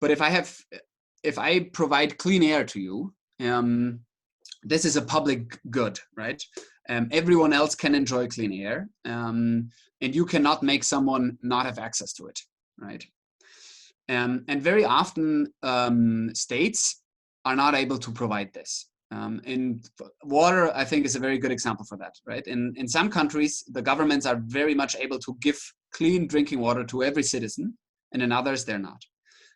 But if I provide clean air to you, this is a public good, right? Everyone else can enjoy clean air, and you cannot make someone not have access to it, right? And very often states are not able to provide this. And water, I think, is a very good example for that, right? In some countries, the governments are very much able to give clean drinking water to every citizen, and in others, they're not.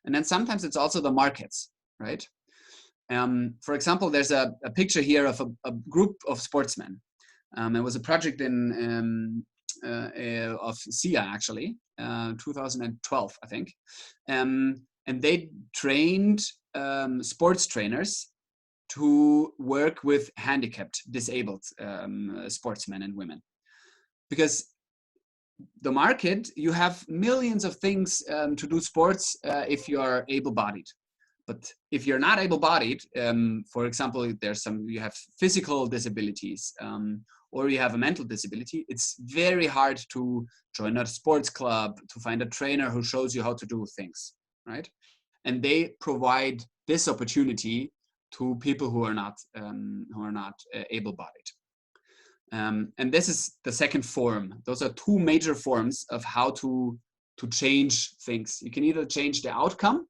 And then sometimes it's also the markets, right? For example, there's a picture here of a group of sportsmen. It was a project of SIA, actually, 2012, I think. And they trained sports trainers to work with handicapped, disabled sportsmen and women. Because the market, you have millions of things to do sports if you are able-bodied. But if you're not able-bodied, for example, you have physical disabilities or you have a mental disability, it's very hard to join a sports club, to find a trainer who shows you how to do things, right? And they provide this opportunity to people who are not able-bodied. And this is the second form. Those are two major forms of how to change things. You can either change the outcome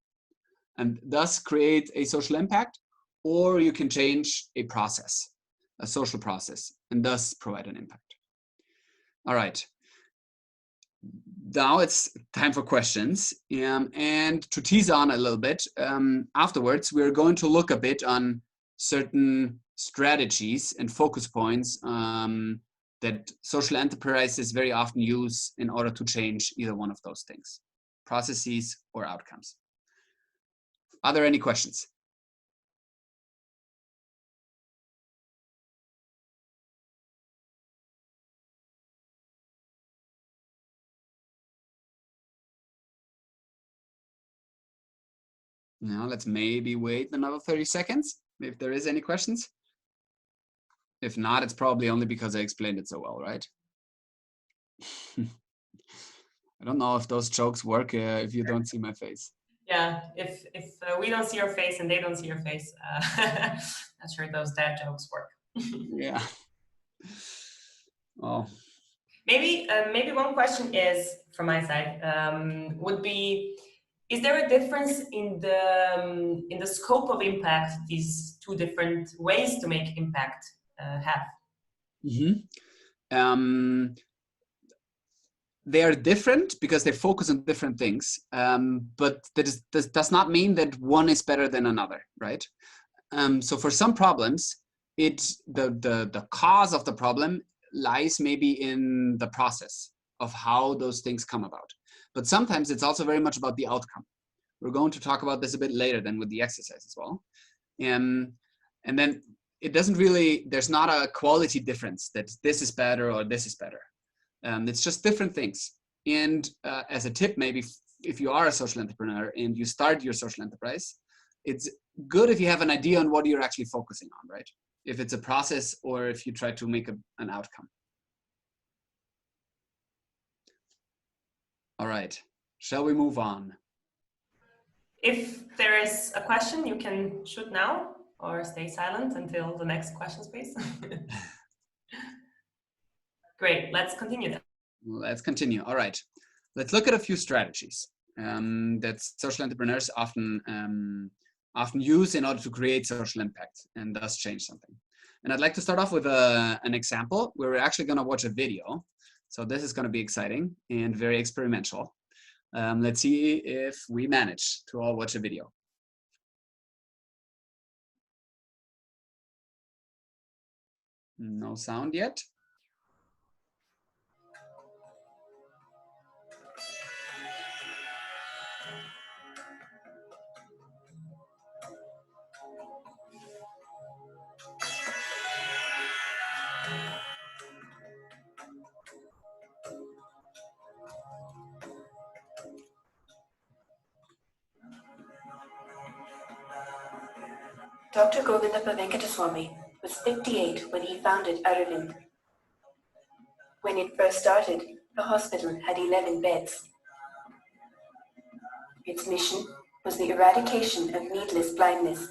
and thus create a social impact, or you can change a process, a social process, and thus provide an impact. All right. Now it's time for questions. And to tease on a little bit, afterwards, we're going to look a bit on certain strategies and focus points that social enterprises very often use in order to change either one of those things, processes or outcomes. Are there any questions? Now let's maybe wait another 30 seconds if there is any questions. If not, it's probably only because I explained it so well, right? I don't know if those jokes work if you don't see my face. Yeah, if we don't see your face and they don't see your face, I'm sure those dad jokes work. Yeah. Oh. Maybe one question is from my side would be: is there a difference in the scope of impact these two different ways to make impact have? Mm-hmm. They are different because they focus on different things, but this does not mean that one is better than another, right? So for some problems, the cause of the problem lies maybe in the process of how those things come about. But sometimes it's also very much about the outcome. We're going to talk about this a bit later than with the exercise as well. And then it doesn't really, there's not a quality difference that this is better or this is better. It's just different things. And as a tip, maybe if you are a social entrepreneur and you start your social enterprise, it's good if you have an idea on what you're actually focusing on, right? If it's a process or if you try to make an outcome. All right, shall we move on? If there is a question, you can shoot now or stay silent until the next question, please. Great, let's continue then. Let's continue. All right, let's look at a few strategies that social entrepreneurs often use in order to create social impact and thus change something. And I'd like to start off with an example where we're actually going to watch a video. So this is going to be exciting and very experimental. Let's see if we manage to all watch a video. No sound yet. Dr. Govindappa Venkataswamy was 58 when he founded Aravind. When it first started, the hospital had 11 beds. Its mission was the eradication of needless blindness.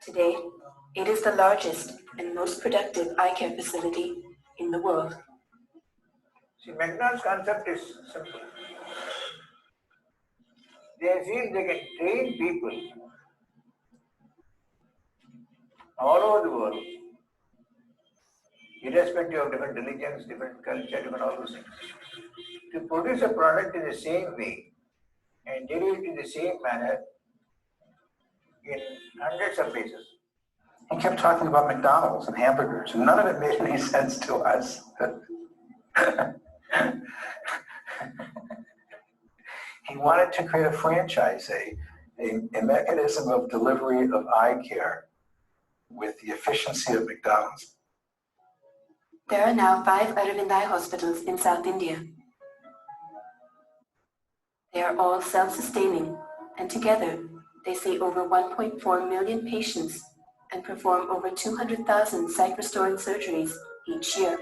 Today, it is the largest and most productive eye care facility in the world. See, McDonald's concept is simple. They feel they can train people all over the world, irrespective of different religions, different culture, different all those things, to produce a product in the same way and deliver it in the same manner in hundreds of places. He kept talking about McDonald's and hamburgers, and none of it made any sense to us. He wanted to create a franchise, a mechanism of delivery of eye care with the efficiency of McDonald's. There are now 5 Aravind Eye hospitals in South India. They are all self-sustaining, and together they see over 1.4 million patients and perform over 200,000 sight-restoring surgeries each year.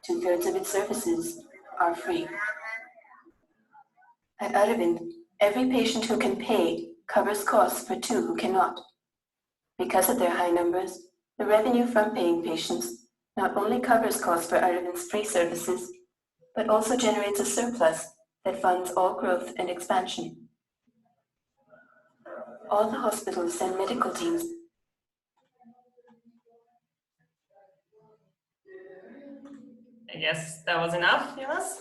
2/3 of its services are free. At Aravind, every patient who can pay covers costs for 2 who cannot. Because of their high numbers, the revenue from paying patients not only covers costs for Aravind's free services, but also generates a surplus that funds all growth and expansion. All the hospitals send medical teams. I guess that was enough, Jonas.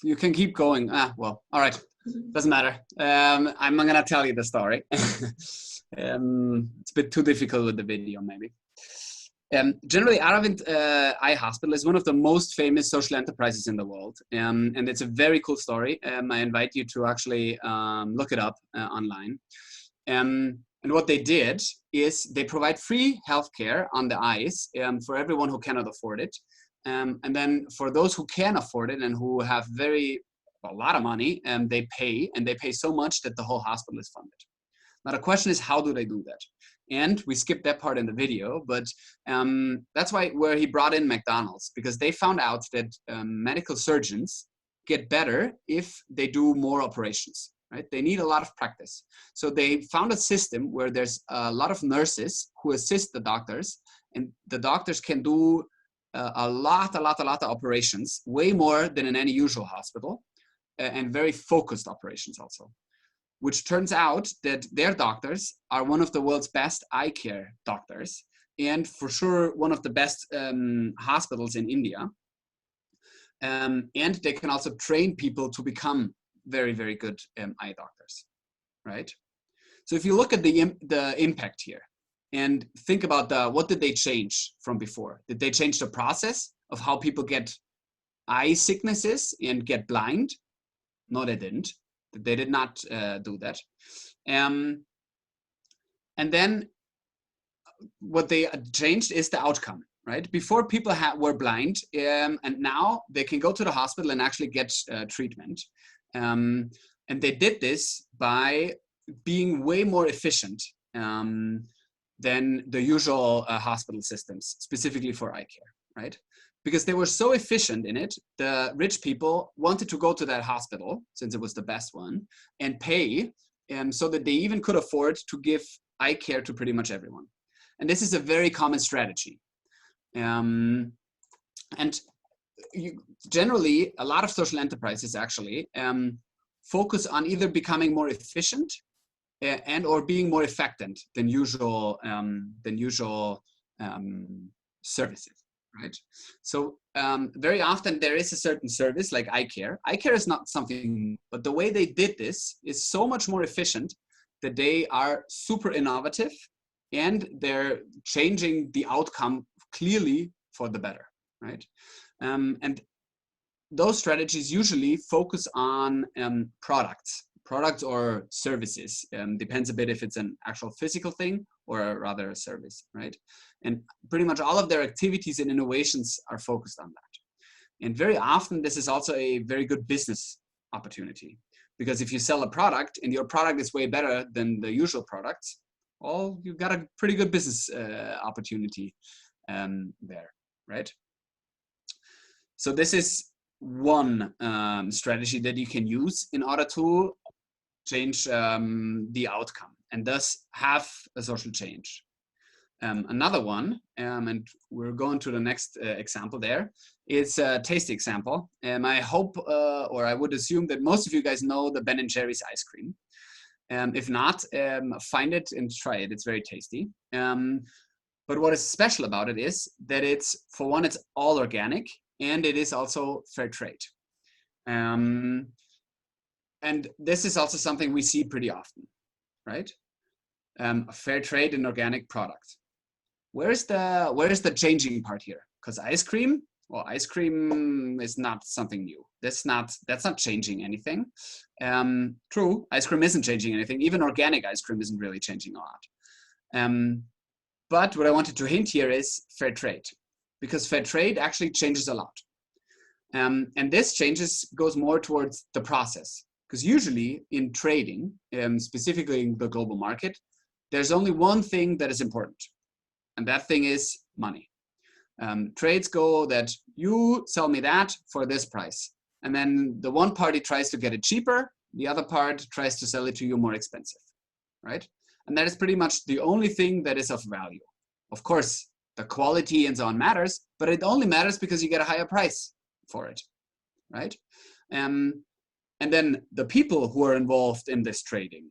You can keep going. Well, all right. Doesn't matter. I'm not gonna tell you the story. It's a bit too difficult with the video, maybe. Generally, Aravind Eye Hospital is one of the most famous social enterprises in the world, and it's a very cool story. I invite you to actually look it up online. And what they did is they provide free healthcare on the eyes for everyone who cannot afford it. And then for those who can afford it and who have a lot of money, they pay so much that the whole hospital is funded. Now the question is, how do they do that? And we skipped that part in the video, but that's where he brought in McDonald's, because they found out that medical surgeons get better if they do more operations, right? They need a lot of practice. So they found a system where there's a lot of nurses who assist the doctors, and the doctors can do a lot of operations, way more than in any usual hospital, and very focused operations also. Which turns out that their doctors are one of the world's best eye care doctors, and for sure one of the best hospitals in India. And they can also train people to become very, very good eye doctors, right? So if you look at the impact here and think about what did they change from before? Did they change the process of how people get eye sicknesses and get blind? No, they didn't. They did not do that. And then what they changed is the outcome, right? Before people were blind, and now they can go to the hospital and actually get treatment. And they did this by being way more efficient than the usual hospital systems, specifically for eye care, right? Because they were so efficient in it, the rich people wanted to go to that hospital, since it was the best one, and pay, so that they even could afford to give eye care to pretty much everyone. And this is a very common strategy. Generally, a lot of social enterprises actually focus on either becoming more efficient and or being more effective than usual services. Right. So very often there is a certain service like eye care. Eye care is not something, but the way they did this is so much more efficient that they are super innovative and they're changing the outcome clearly for the better, right? And those strategies usually focus on products or services. Depends a bit if it's an actual physical thing or rather a service, right? And pretty much all of their activities and innovations are focused on that. And very often this is also a very good business opportunity, because if you sell a product and your product is way better than the usual products, well, you've got a pretty good business opportunity there, right? So this is one strategy that you can use in order to change the outcome and thus have a social change. Another one, and we're going to the next example there, is a tasty example. I hope, or I would assume that most of you guys know the Ben & Jerry's ice cream. If not, find it and try it. It's very tasty. But what is special about it is that it's, for one, it's all organic, and it is also fair trade. And this is also something we see pretty often, right? Fair trade and organic product. Where's the changing part here? Because ice cream, well, ice cream is not something new. That's not changing anything. True, ice cream isn't changing anything. Even organic ice cream isn't really changing a lot. But what I wanted to hint here is fair trade, because fair trade actually changes a lot. And this goes more towards the process, because usually in trading, specifically in the global market, there's only one thing that is important, and that thing is money. Trades go that you sell me that for this price, and then the one party tries to get it cheaper, the other part tries to sell it to you more expensive, right? And that is pretty much the only thing that is of value. Of course, the quality and so on matters, but it only matters because you get a higher price for it, right? And then the people who are involved in this trading,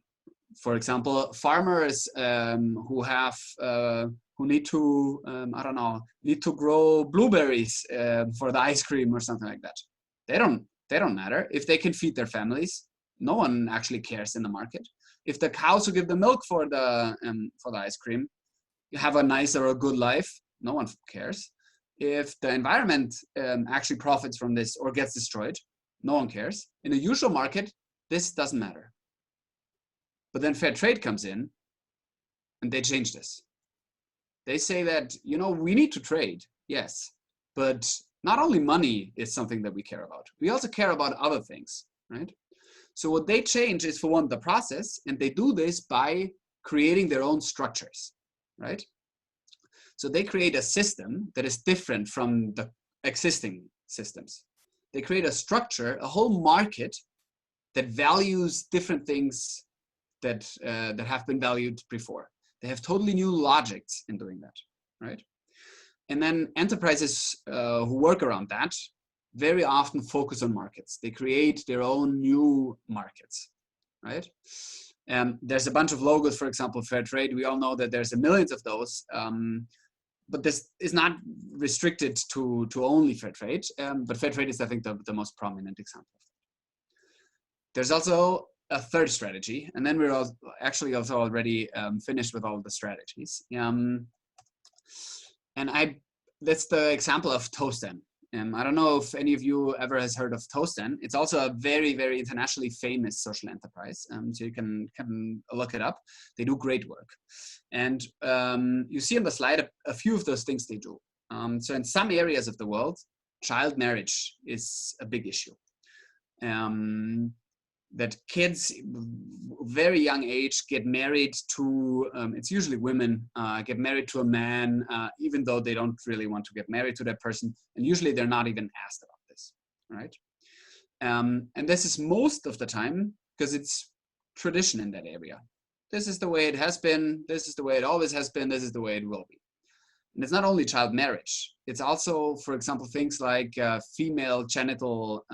for example, farmers who need to, need to grow blueberries for the ice cream or something like that. They don't matter. If they can feed their families, no one actually cares in the market. If the cows who give the milk for the ice cream have a nice or a good life, no one cares. If the environment actually profits from this or gets destroyed, no one cares. In a usual market, this doesn't matter. But then fair trade comes in and they change this. They say that, we need to trade, yes, but not only money is something that we care about. We also care about other things, right? So what they change is, for one, the process, and they do this by creating their own structures, right? So they create a system that is different from the existing systems. They create a structure, a whole market that values different things that have been valued before. They have totally new logics in doing that, right? And then enterprises who work around that very often focus on markets. They create their own new markets, right? There's a bunch of logos, for example, fair trade. We all know that there's millions of those, but this is not restricted to only fair trade. But fair trade is, I think, the most prominent example. There's also a third strategy, and then we're actually also already finished with all the strategies. That's the example of Toasten. I don't know if any of you ever has heard of Toasten. It's also a very, very internationally famous social enterprise. So you can look it up. They do great work. And you see on the slide a few of those things they do. So in some areas of the world, child marriage is a big issue. That kids, very young age, get married to, it's usually women, get married to a man, even though they don't really want to get married to that person. And usually they're not even asked about this, right? And this is most of the time because it's tradition in that area. This is the way it has been. This is the way it always has been. This is the way it will be. And it's not only child marriage. It's also, for example, things like female genital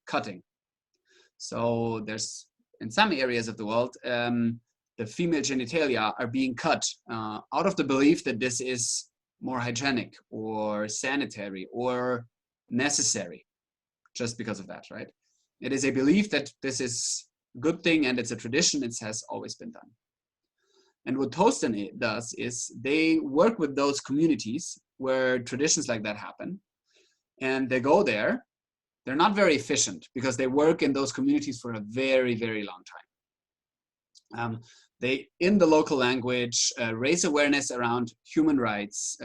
cutting. So there's, in some areas of the world, the female genitalia are being cut out of the belief that this is more hygienic or sanitary or necessary, just because of that, right? It is a belief that this is a good thing and it's a tradition, it has always been done. And what Toasten does is they work with those communities where traditions like that happen, and they go there. They're not very efficient because they work in those communities for a very, very long time. They, in the local language, raise awareness around human rights.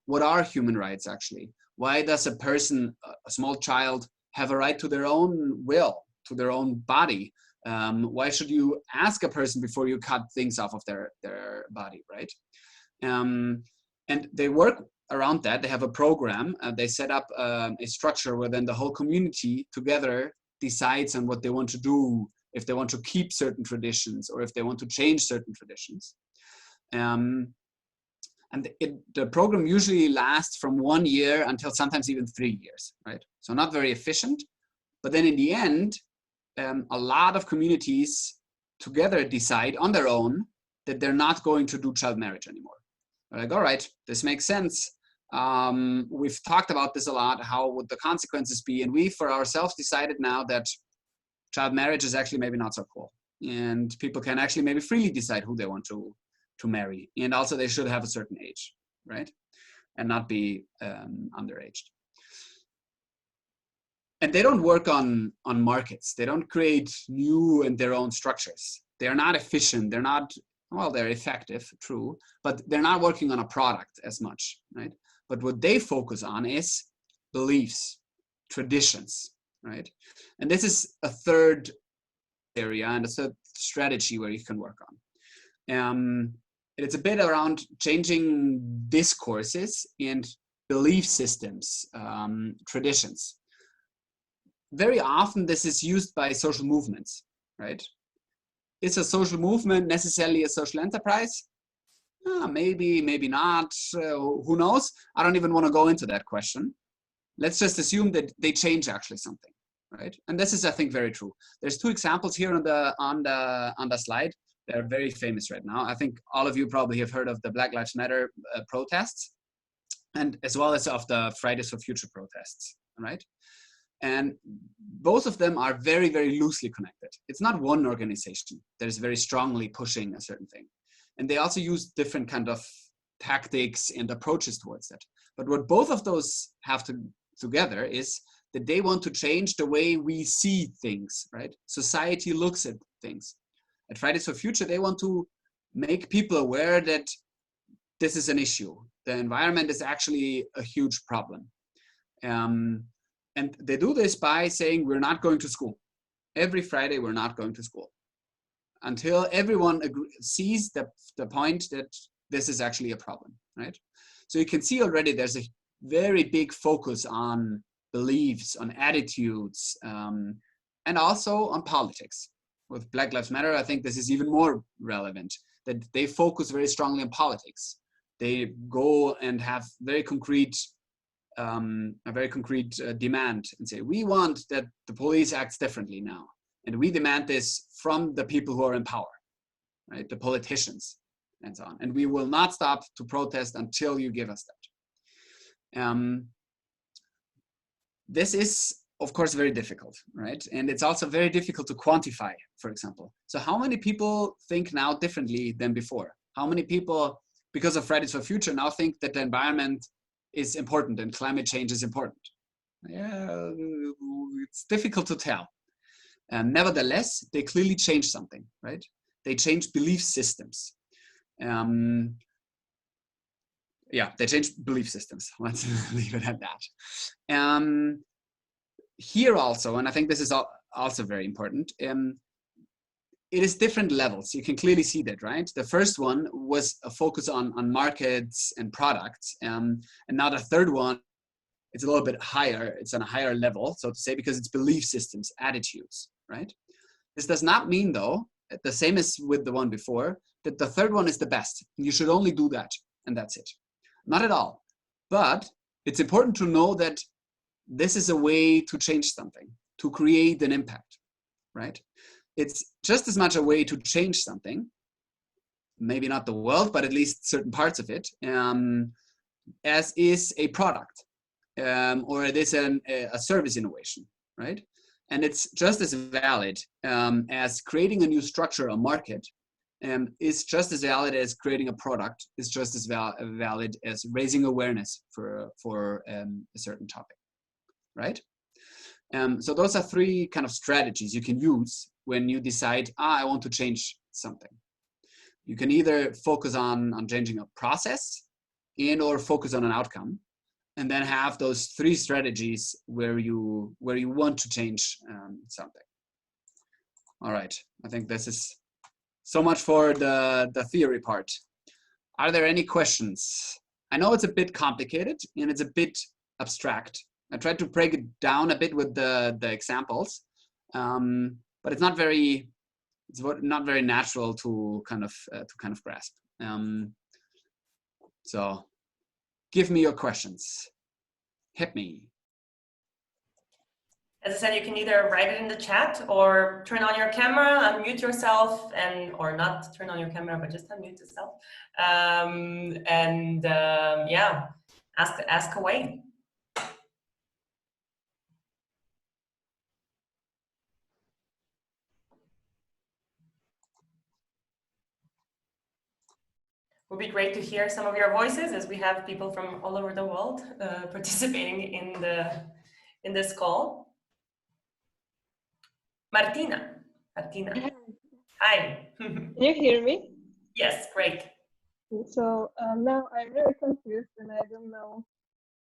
What are human rights actually? Why does a person, a small child, have a right to their own will, to their own body? Why should you ask a person before you cut things off of their body, right? And they work around that, they have a program. They set up a structure where then the whole community together decides on what they want to do, if they want to keep certain traditions or if they want to change certain traditions. And the program usually lasts from 1 year until sometimes even 3 years, right? So not very efficient, but then in the end, a lot of communities together decide on their own that they're not going to do child marriage anymore. They're like, all right, this makes sense. We've talked about this a lot, how would the consequences be? And we, for ourselves, decided now that child marriage is actually maybe not so cool. And people can actually maybe freely decide who they want to marry. And also they should have a certain age, right? And not be underaged. And they don't work on markets. They don't create new and their own structures. They're not efficient. They're not, well, they're effective, true, but they're not working on a product as much, right? But what they focus on is beliefs, traditions, right? And this is a third area and a third strategy where you can work on. It's a bit around changing discourses and belief systems, traditions. Very often this is used by social movements, right? Is a social movement necessarily a social enterprise? Maybe, maybe not, who knows? I don't even want to go into that question. Let's just assume that they change actually something, right? And this is, I think, very true. There's 2 examples here on the slide. They're very famous right now. I think all of you probably have heard of the Black Lives Matter protests, and as well as of the Fridays for Future protests, right? And both of them are very, very loosely connected. It's not one organization that is very strongly pushing a certain thing. And they also use different kind of tactics and approaches towards that. But what both of those have together is that they want to change the way we see things, right? Society looks at things. At Fridays for Future, they want to make people aware that this is an issue. The environment is actually a huge problem. And they do this by saying, we're not going to school. Every Friday, we're not going to school. Until everyone sees the point that this is actually a problem, right? So you can see already there's a very big focus on beliefs, on attitudes, and also on politics. With Black Lives Matter, I think this is even more relevant, that they focus very strongly on politics. They go and have very concrete a very concrete demand and say, we want that the police acts differently now. And we demand this from the people who are in power, right? The politicians and so on. And we will not stop to protest until you give us that. This is, of course, very difficult, right? And it's also very difficult to quantify, for example. So how many people think now differently than before? How many people, because of Fridays for Future, now think that the environment is important and climate change is important? Yeah, it's difficult to tell. And nevertheless, they clearly change something, right? They change belief systems. Yeah, they change belief systems. Let's leave it at that. Here also, and I think this is also very important, it is different levels. You can clearly see that, right? The first one was a focus on markets and products. And now the third one, it's a little bit higher. It's on a higher level, so to say, because it's belief systems, attitudes, right? This does not mean, though, the same as with the one before, that the third one is the best. You should only do that, and that's it. Not at all. But it's important to know that this is a way to change something, to create an impact, right? It's just as much a way to change something, maybe not the world, but at least certain parts of it, as is a product, or it is a service innovation, right? And it's just as valid as creating a new structure, a market, is just as valid as creating a product, is just as valid as raising awareness for a certain topic, right? So those are 3 kind of strategies you can use when you decide, I want to change something. You can either focus on changing a process and or focus on an outcome, and then have those 3 strategies where you want to change something. All right, I think this is so much for the theory part. Are there any questions? I know it's a bit complicated and it's a bit abstract. I tried to break it down a bit with the examples, but it's not very natural to kind of grasp. So give me your questions. Hit me. As I said, you can either write it in the chat or turn on your camera, unmute yourself, or not turn on your camera, but just unmute yourself. Yeah, ask away. It would be great to hear some of your voices, as we have people from all over the world participating in this call. Martina. Hi. Can you hear me? Yes, great. So now I'm really confused and I don't know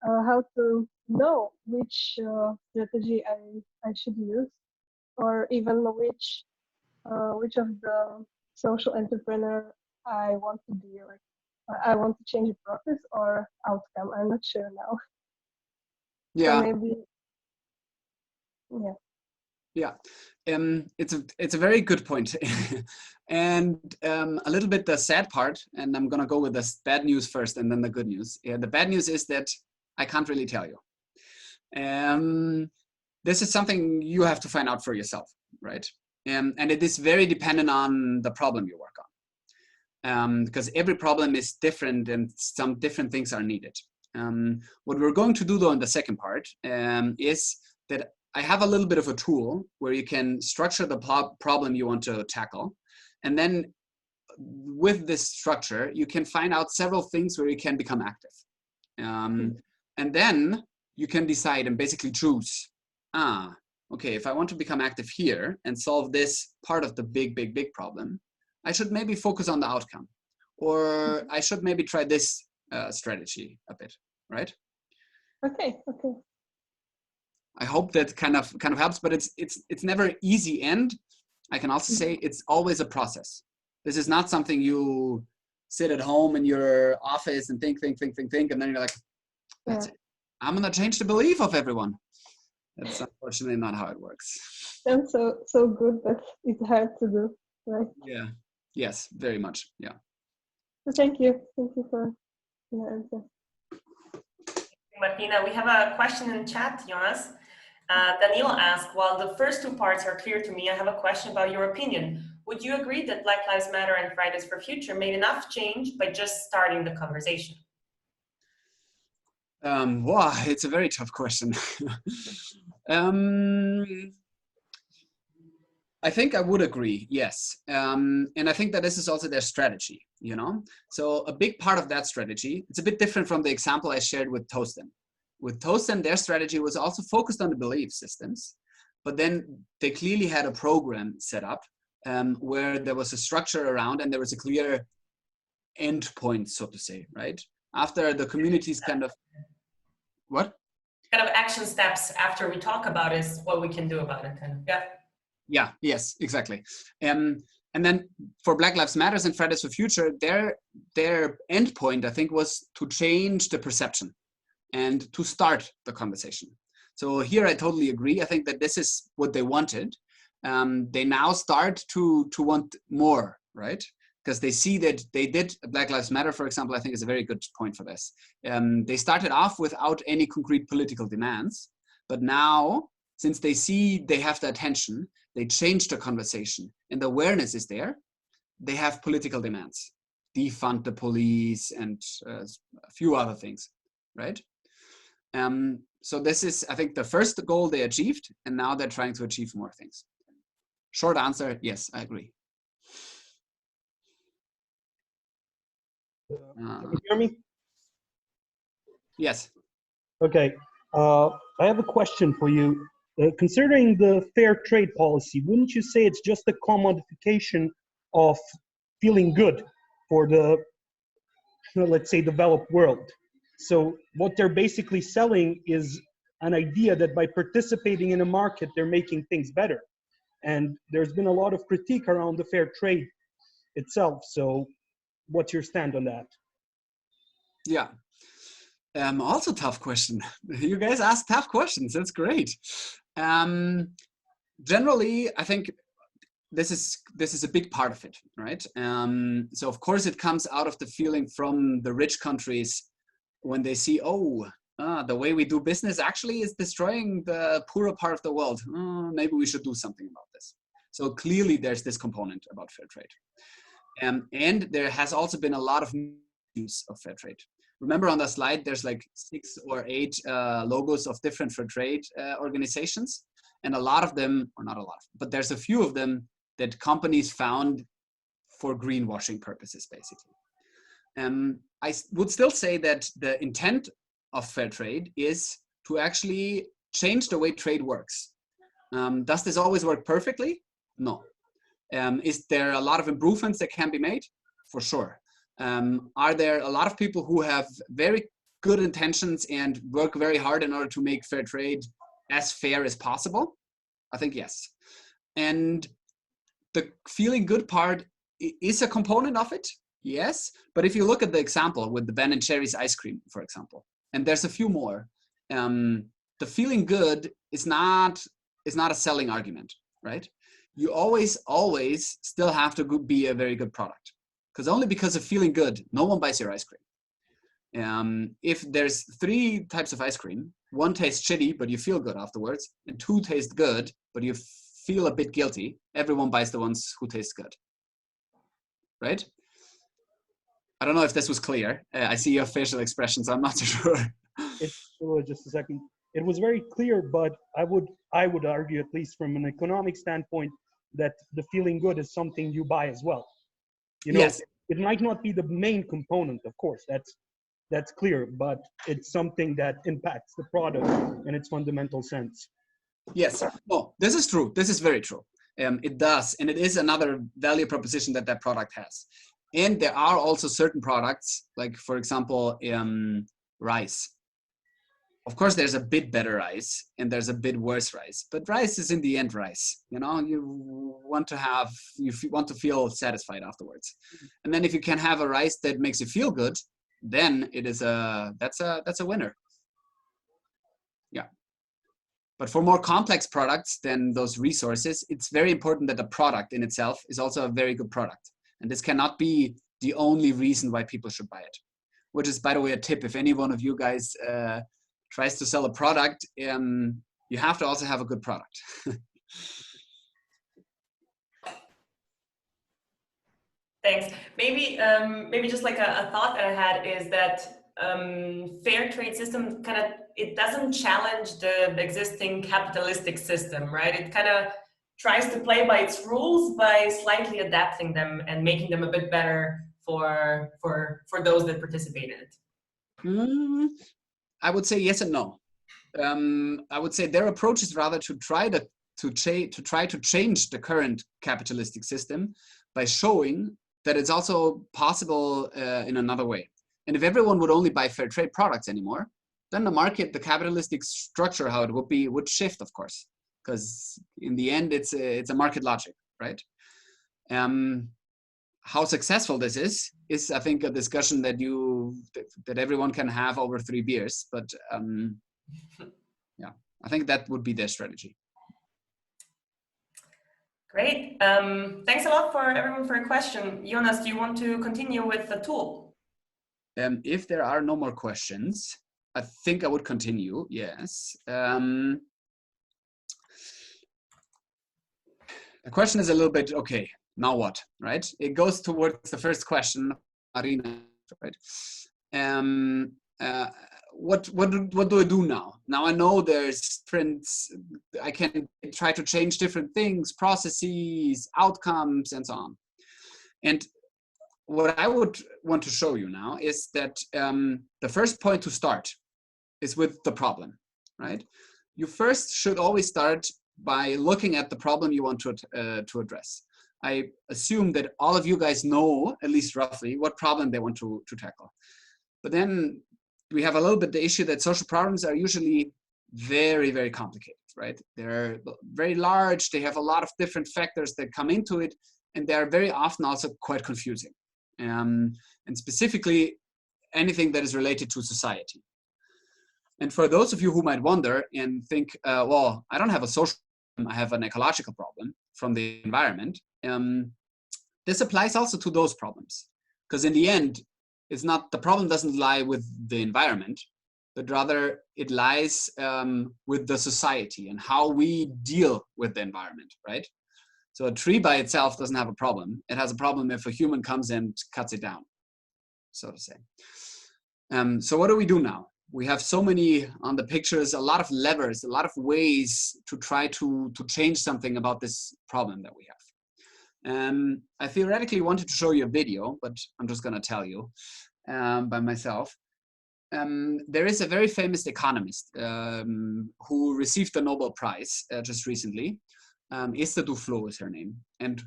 how to know which strategy I should use, or even which of the social entrepreneur I want to be. Like, I want to change the process or outcome. I'm not sure now. Yeah. So maybe, yeah. Yeah, it's a very good point. And a little bit the sad part, and I'm gonna go with the bad news first and then the good news. Yeah, the bad news is that I can't really tell you. This is something you have to find out for yourself, right? And it is very dependent on the problem you work on, because every problem is different and some different things are needed. What we're going to do though in the second part is that I have a little bit of a tool where you can structure the problem you want to tackle. And then with this structure, you can find out several things where you can become active. And then you can decide and basically choose, okay, if I want to become active here and solve this part of the big problem, I should maybe focus on the outcome, or I should maybe try this strategy a bit, right? Okay. I hope that kind of helps, but it's never easy. And I can also say it's always a process. This is not something you sit at home in your office and think, and then you're like, that's it. I'm gonna change the belief of everyone. That's unfortunately not how it works. Sounds so good, but it's hard to do, right? Yeah. Yes, very much. Yeah. So thank you for your answer. Martina, we have a question in chat, Jonas. Daniel asked, while the first two parts are clear to me, I have a question about your opinion. Would you agree that Black Lives Matter and Fridays for Future made enough change by just starting the conversation? Wow, it's a very tough question. I think I would agree, yes. And I think that this is also their strategy, you know? So a big part of that strategy, it's a bit different from the example I shared with Toastin. With Toastin, their strategy was also focused on the belief systems, but then they clearly had a program set up where there was a structure around and there was a clear end point, so to say, right? After the communities kind of, what? Kind of action steps after we talk about is what we can do about it, kind of, yeah. Yeah, yes, exactly. And then for Black Lives Matters and Fridays for Future, their end point, I think, was to change the perception and to start the conversation. So here I totally agree. I think that this is what they wanted. They now start to want more, right? Because they see that they did, Black Lives Matter, for example, I think is a very good point for this. They started off without any concrete political demands, but now, since they see they have the attention, they change the conversation and the awareness is there, they have political demands. Defund the police and a few other things, right? So this is, I think, the first goal they achieved, and now they're trying to achieve more things. Short answer, yes, I agree. Can you hear me? Yes. Okay. I have a question for you. Considering the fair trade policy, wouldn't you say it's just a commodification of feeling good for the, let's say, developed world? So what they're basically selling is an idea that by participating in a market, they're making things better. And there's been a lot of critique around the fair trade itself. So what's your stand on that? Yeah. Also tough question. You guys ask tough questions. That's great. Generally, I think this is a big part of it, right? So of course it comes out of the feeling from the rich countries when they see, the way we do business actually is destroying the poorer part of the world. Maybe we should do something about this. So clearly there's this component about fair trade. And there has also been a lot of use of fair trade. Remember on the slide, there's like 6 or 8 logos of different fair trade organizations. And a lot of them, or not a lot, but there's a few of them that companies found for greenwashing purposes, basically. I would still say that the intent of fair trade is to actually change the way trade works. Does this always work perfectly? No. Is there a lot of improvements that can be made? For sure. Are there a lot of people who have very good intentions and work very hard in order to make fair trade as fair as possible? I think yes. And the feeling good part is a component of it, yes. But if you look at the example with the Ben & Jerry's ice cream, for example, and there's a few more, the feeling good is not a selling argument, right? You always still have to be a very good product, because only because of feeling good, no one buys your ice cream. If there's 3 types of ice cream, 1 tastes shitty, but you feel good afterwards, and 2 taste good, but you feel a bit guilty, everyone buys the ones who taste good, right? I don't know if this was clear. I see your facial expressions. I'm not too sure. Just a second. It was very clear, but I would argue, at least from an economic standpoint, that the feeling good is something you buy as well. You know, yes. It might not be the main component, of course. That's clear, but it's something that impacts the product in its fundamental sense. Yes. No, this is true. This is very true. It does, and it is another value proposition that product has. And there are also certain products, like for example, rice. Of course, there's a bit better rice and there's a bit worse rice, but rice is in the end rice. You know, you want to feel satisfied afterwards. And then if you can have a rice that makes you feel good, then it is that's a winner. Yeah. But for more complex products than those resources, it's very important that the product in itself is also a very good product. And this cannot be the only reason why people should buy it. Which is, by the way, a tip. If any one of you guys tries to sell a product, you have to also have a good product. Thanks. Maybe just like a thought that I had is that fair trade system it doesn't challenge the existing capitalistic system, right? It kind of tries to play by its rules by slightly adapting them and making them a bit better for those that participate in it. I would say yes and no. I would say their approach is rather to try to change the current capitalistic system by showing that it's also possible in another way. And if everyone would only buy fair trade products anymore, then the market, the capitalistic structure, how it would shift, of course, because in the end, it's a market logic, right? How successful this is I think a discussion that everyone can have over 3 beers. But yeah, I think that would be their strategy. Great. Thanks a lot for everyone for your question. Jonas, do you want to continue with the tool? If there are no more questions, I think I would continue. Yes. The question is a little bit, okay, now what, right? It goes towards the first question, Marina, right? What do I do now? Now I know there's different, I can try to change different things, processes, outcomes, and so on. And what I would want to show you now is that the first point to start is with the problem, right? You first should always start by looking at the problem you want to address. I assume that all of you guys know, at least roughly, what problem they want to tackle. But then we have a little bit the issue that social problems are usually very, very complicated, right? They're very large, they have a lot of different factors that come into it, and they're very often also quite confusing. And specifically, anything that is related to society. And for those of you who might wonder and think, well, I don't have a social problem, I have an ecological problem from the environment. This applies also to those problems, because in the end, it's not, the problem doesn't lie with the environment, but rather it lies with the society and how we deal with the environment, right? So a tree by itself doesn't have a problem. It has a problem if a human comes and cuts it down, so to say. So what do we do now? We have so many on the pictures, a lot of levers, a lot of ways to try to change something about this problem that we have. I theoretically wanted to show you a video, but I'm just going to tell you by myself. There is a very famous economist who received the Nobel Prize just recently. Esther Duflo is her name. And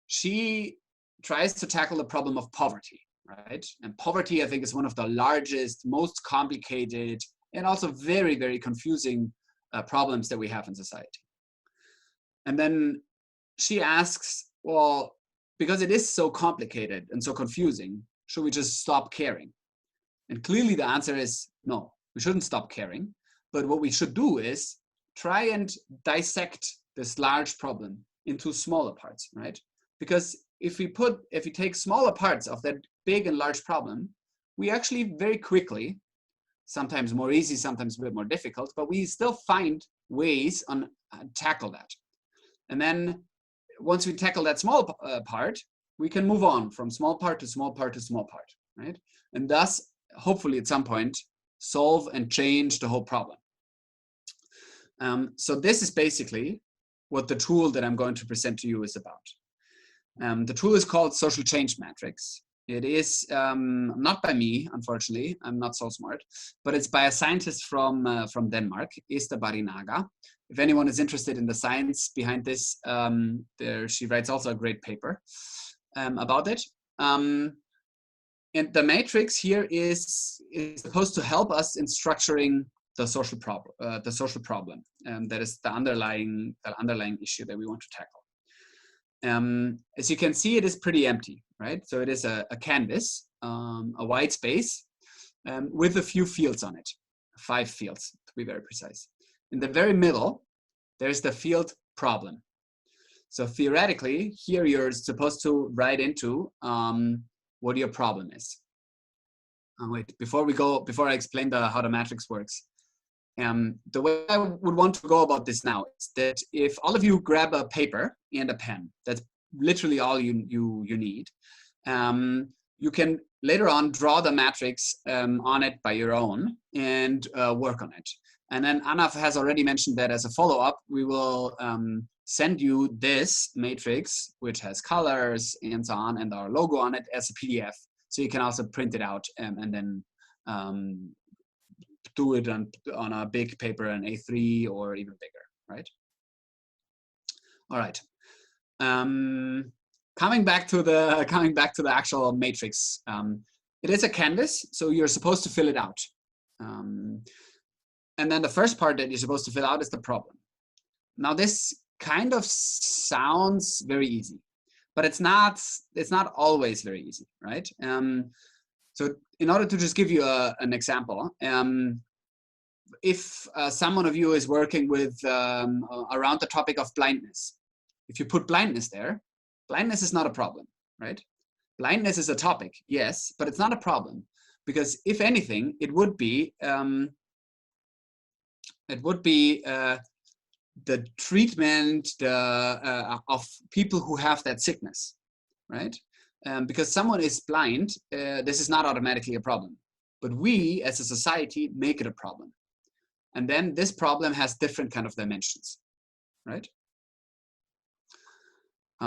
she tries to tackle the problem of poverty, right? And poverty, I think, is one of the largest, most complicated, and also very, very confusing problems that we have in society. And then she asks, well, because it is so complicated and so confusing, should we just stop caring? And clearly the answer is no, we shouldn't stop caring. But what we should do is try and dissect this large problem into smaller parts, right? Because if we take smaller parts of that big and large problem, we actually very quickly, sometimes more easy, sometimes a bit more difficult, but we still find ways on tackle that. And then once we tackle that small part, we can move on from small part to small part to small part, right? And thus, hopefully at some point, solve and change the whole problem. So this is basically what the tool that I'm going to present to you is about. The tool is called Social Change Matrix. It is not by me, unfortunately. I'm not so smart, but it's by a scientist from Denmark, Esther Barinaga. If anyone is interested in the science behind this, she writes also a great paper about it. And the matrix here is supposed to help us in structuring the social problem. That is the underlying issue that we want to tackle. As you can see, it is pretty empty, right? So it is a canvas, a white space, with a few fields on it, 5 fields to be very precise. In the very middle, there's the field problem. So theoretically, here you're supposed to write into what your problem is. Wait, before I explain how the matrix works, the way I would want to go about this now is that if all of you grab a paper and a pen, that's literally all you need. You can later on draw the matrix on it by your own and work on it. And then Anna has already mentioned that as a follow-up, we will send you this matrix, which has colors and so on, and our logo on it as a PDF. So you can also print it out and then do it on a big paper, an A3 or even bigger, right? All right. Coming back to the actual matrix, it is a canvas, so you're supposed to fill it out. And then the first part that you're supposed to fill out is the problem. Now this kind of sounds very easy, but it's not always very easy, right? So in order to just give you an example, if someone of you is working with around the topic of blindness, if you put blindness there, blindness is not a problem, right? Blindness is a topic, yes, but it's not a problem, because if anything, it would be the treatment of people who have that sickness, right? Because someone is blind, this is not automatically a problem, but we as a society make it a problem. And then this problem has different kind of dimensions, right?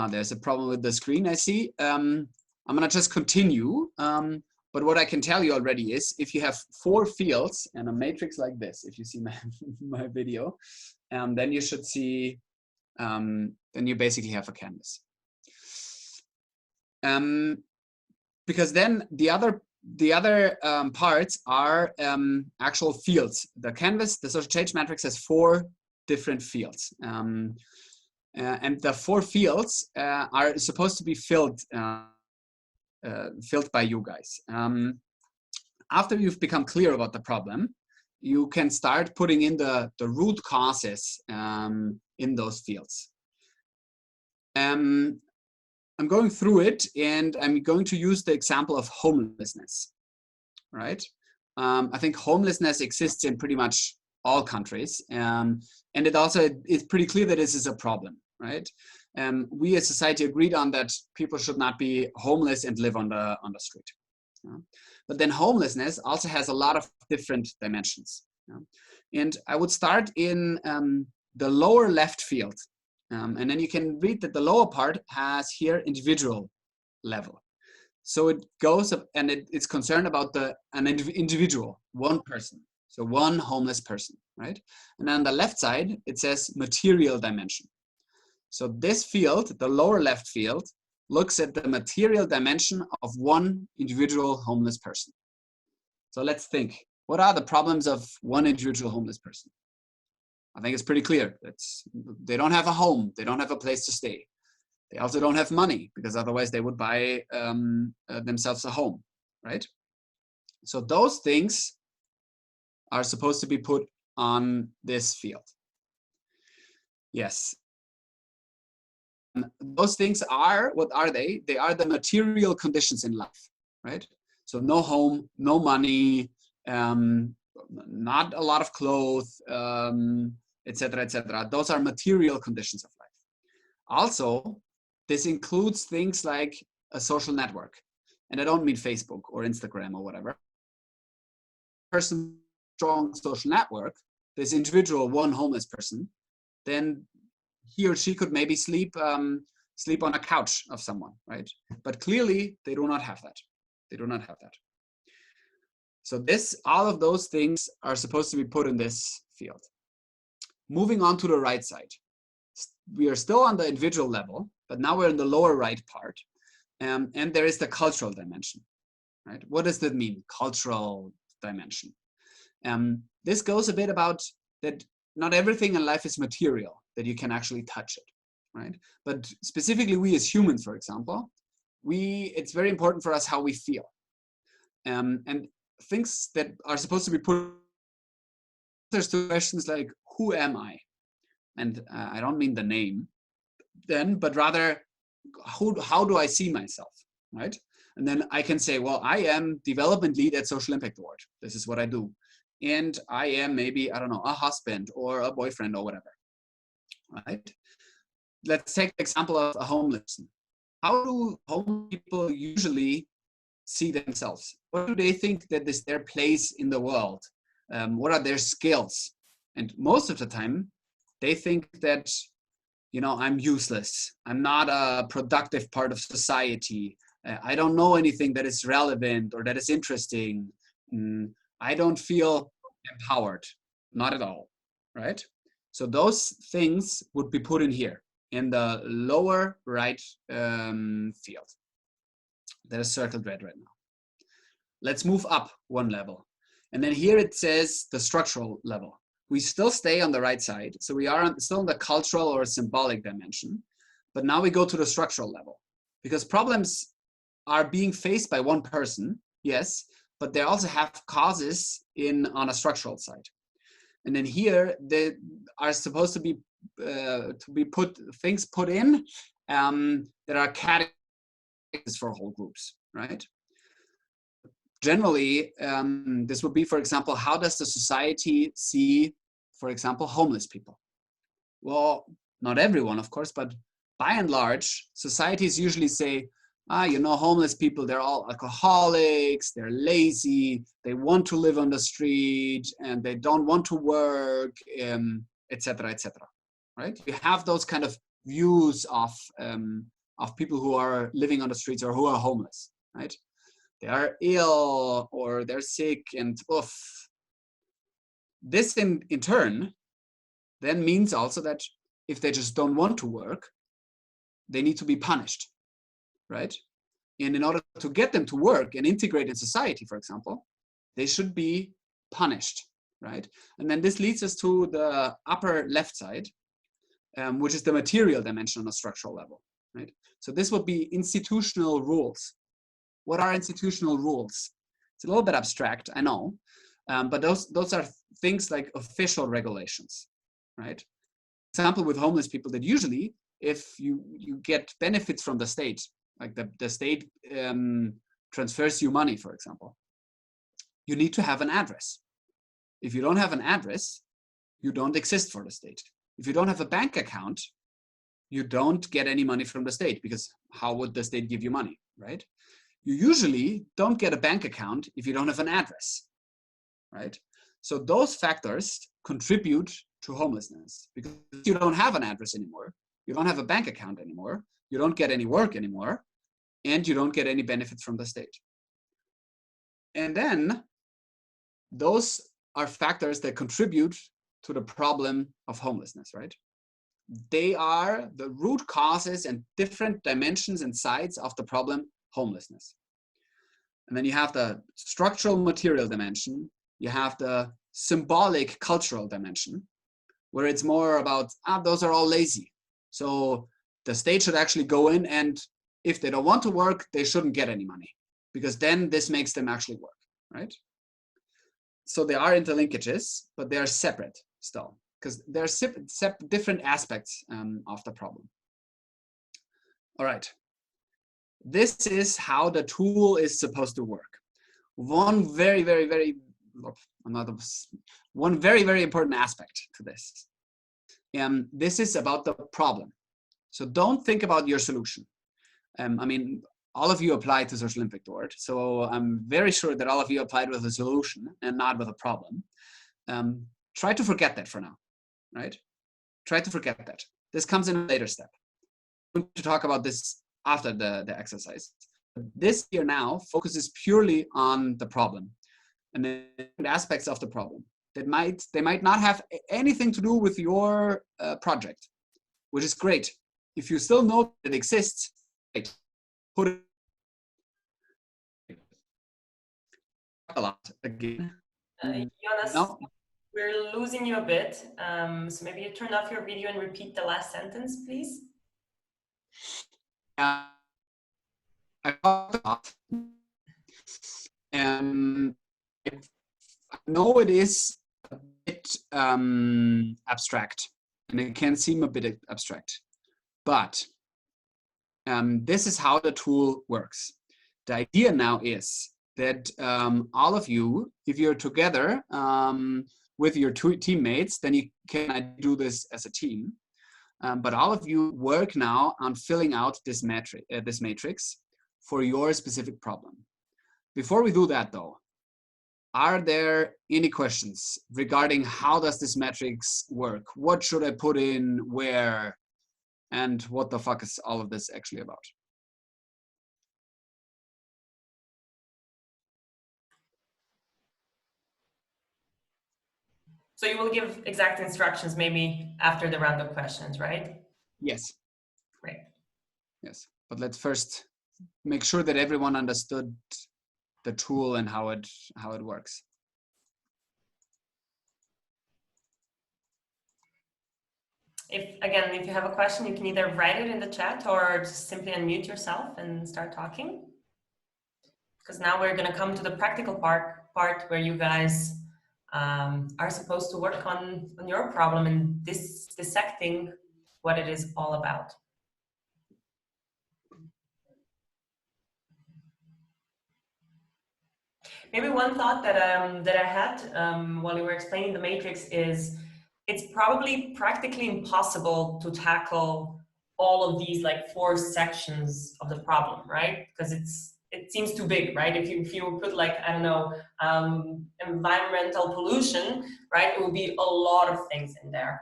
There's a problem with the screen, I see. I'm gonna just continue. But what I can tell you already is if you have 4 fields and a matrix like this, if you see my video, then you should see, then you basically have a canvas. Because then the other parts are actual fields. The canvas, the social change matrix has 4 different fields. And the 4 fields are supposed to be filled by you guys. After you've become clear about the problem, you can start putting in the root causes in those fields. I'm going through it, and I'm going to use the example of homelessness, right? I think homelessness exists in pretty much all countries, and it also is pretty clear that this is a problem, right? We as society agreed on that people should not be homeless and live on the street. But then homelessness also has a lot of different dimensions. And I would start in the lower left field. And then you can read that the lower part has here individual level. So it goes up, and it's concerned about an individual, one person. So one homeless person, right? And on the left side, it says material dimension. So this field, the lower left field, looks at the material dimension of one individual homeless person. So let's think, what are the problems of one individual homeless person? I think it's pretty clear. They don't have a home, they don't have a place to stay. They also don't have money, because otherwise they would buy themselves a home, right? So those things are supposed to be put on this field. Yes. Those things are, what are they? They are the material conditions in life, right? So no home, no money, not a lot of clothes, etc., etc. Those are material conditions of life. Also, this includes things like a social network. And I don't mean Facebook or Instagram or whatever. Person, strong social network, this individual, one homeless person, then he or she could maybe sleep on a couch of someone, right? But clearly they do not have that. They do not have that. So all of those things are supposed to be put in this field. Moving on to the right side. We are still on the individual level, but now we're in the lower right part. And there is the cultural dimension, right? What does that mean, cultural dimension? This goes a bit about that not everything in life is material, that you can actually touch it, right? But specifically we as humans, for example, it's very important for us how we feel. And things that are supposed to be put answers to questions like, who am I? And I don't mean the name then, but rather, how do I see myself, right? And then I can say, well, I am development lead at Social Impact Award. This is what I do. And I am maybe, I don't know, a husband or a boyfriend or whatever, right? Let's take the example of a homeless person. How do homeless people usually see themselves? What do they think that is their place in the world? What are their skills? And most of the time, they think that, you know, I'm useless. I'm not a productive part of society. I don't know anything that is relevant or that is interesting. I don't feel empowered, not at all, right? So those things would be put in here in the lower right field that is circled red right now. Let's move up one level. And then here it says the structural level. We still stay on the right side. So we are still on the cultural or symbolic dimension, but now we go to the structural level, because problems are being faced by one person, yes, but they also have causes on a structural side. And then here they are supposed to be things put in that are categories for whole groups, right? Generally, this would be, for example, how does the society see, for example, homeless people? Well, not everyone, of course, but by and large, societies usually say, you know, homeless people, they're all alcoholics, they're lazy, they want to live on the street, and they don't want to work, etc., right? You have those kind of views of people who are living on the streets or who are homeless, right? They are ill or they're sick, and oof. This in turn then means also that if they just don't want to work, they need to be punished, right? And in order to get them to work and integrate in society, for example, they should be punished, right? And then this leads us to the upper left side, which is the material dimension on a structural level, right? So this would be institutional rules. What are institutional rules? It's a little bit abstract, I know, But those are things like official regulations, right? Example with homeless people, that usually if you get benefits from the state, like the state transfers you money, for example, you need to have an address. If you don't have an address, you don't exist for the state. If you don't have a bank account, you don't get any money from the state, because how would the state give you money, right? You usually don't get a bank account if you don't have an address, right? So those factors contribute to homelessness, because you don't have an address anymore, you don't have a bank account anymore, you don't get any work anymore, and you don't get any benefits from the state. And then those are factors that contribute to the problem of homelessness, right? They are the root causes and different dimensions and sides of the problem homelessness. And then you have the structural material dimension, you have the symbolic cultural dimension, where it's more about, those are all lazy. So the state should actually go in, and if they don't want to work, they shouldn't get any money, because then this makes them actually work, right? So there are interlinkages, but they are separate still, because there are different aspects of the problem. All right. This is how the tool is supposed to work. One very important aspect to this. This is about the problem. So don't think about your solution. I mean, all of you applied to Social Impact Award, so I'm very sure that all of you applied with a solution and not with a problem. Try to forget that for now, right? Try to forget that. This comes in a later step. I'm going to talk about this after the exercise. This here now focuses purely on the problem and the aspects of the problem that they might not have anything to do with your project, which is great. If you still know that it exists, great. Put it a lot again. Jonas, no. We're losing you a bit. So maybe you turn off your video and repeat the last sentence, please. I got off. I know it is a bit abstract, and it can seem a bit abstract, but this is how the tool works. The idea now is that all of you, if you're together with your teammates, then you can do this as a team. But all of you work now on filling out this matrix for your specific problem. Before we do that though, are there any questions regarding how does this matrix work? What should I put in where? And what the fuck is all of this actually about? So you will give exact instructions maybe after the round of questions, right? Yes. Great. Yes, but let's first make sure that everyone understood the tool and how it works. If you have a question, you can either write it in the chat or just simply unmute yourself and start talking. Because now we're going to come to the practical part where you guys are supposed to work on your problem and dissecting what it is all about. Maybe one thought that I had while you were explaining the matrix is it's probably practically impossible to tackle all of these like 4 sections of the problem, right? Because it seems too big, right? If you put like, I don't know, environmental pollution, right? It would be a lot of things in there.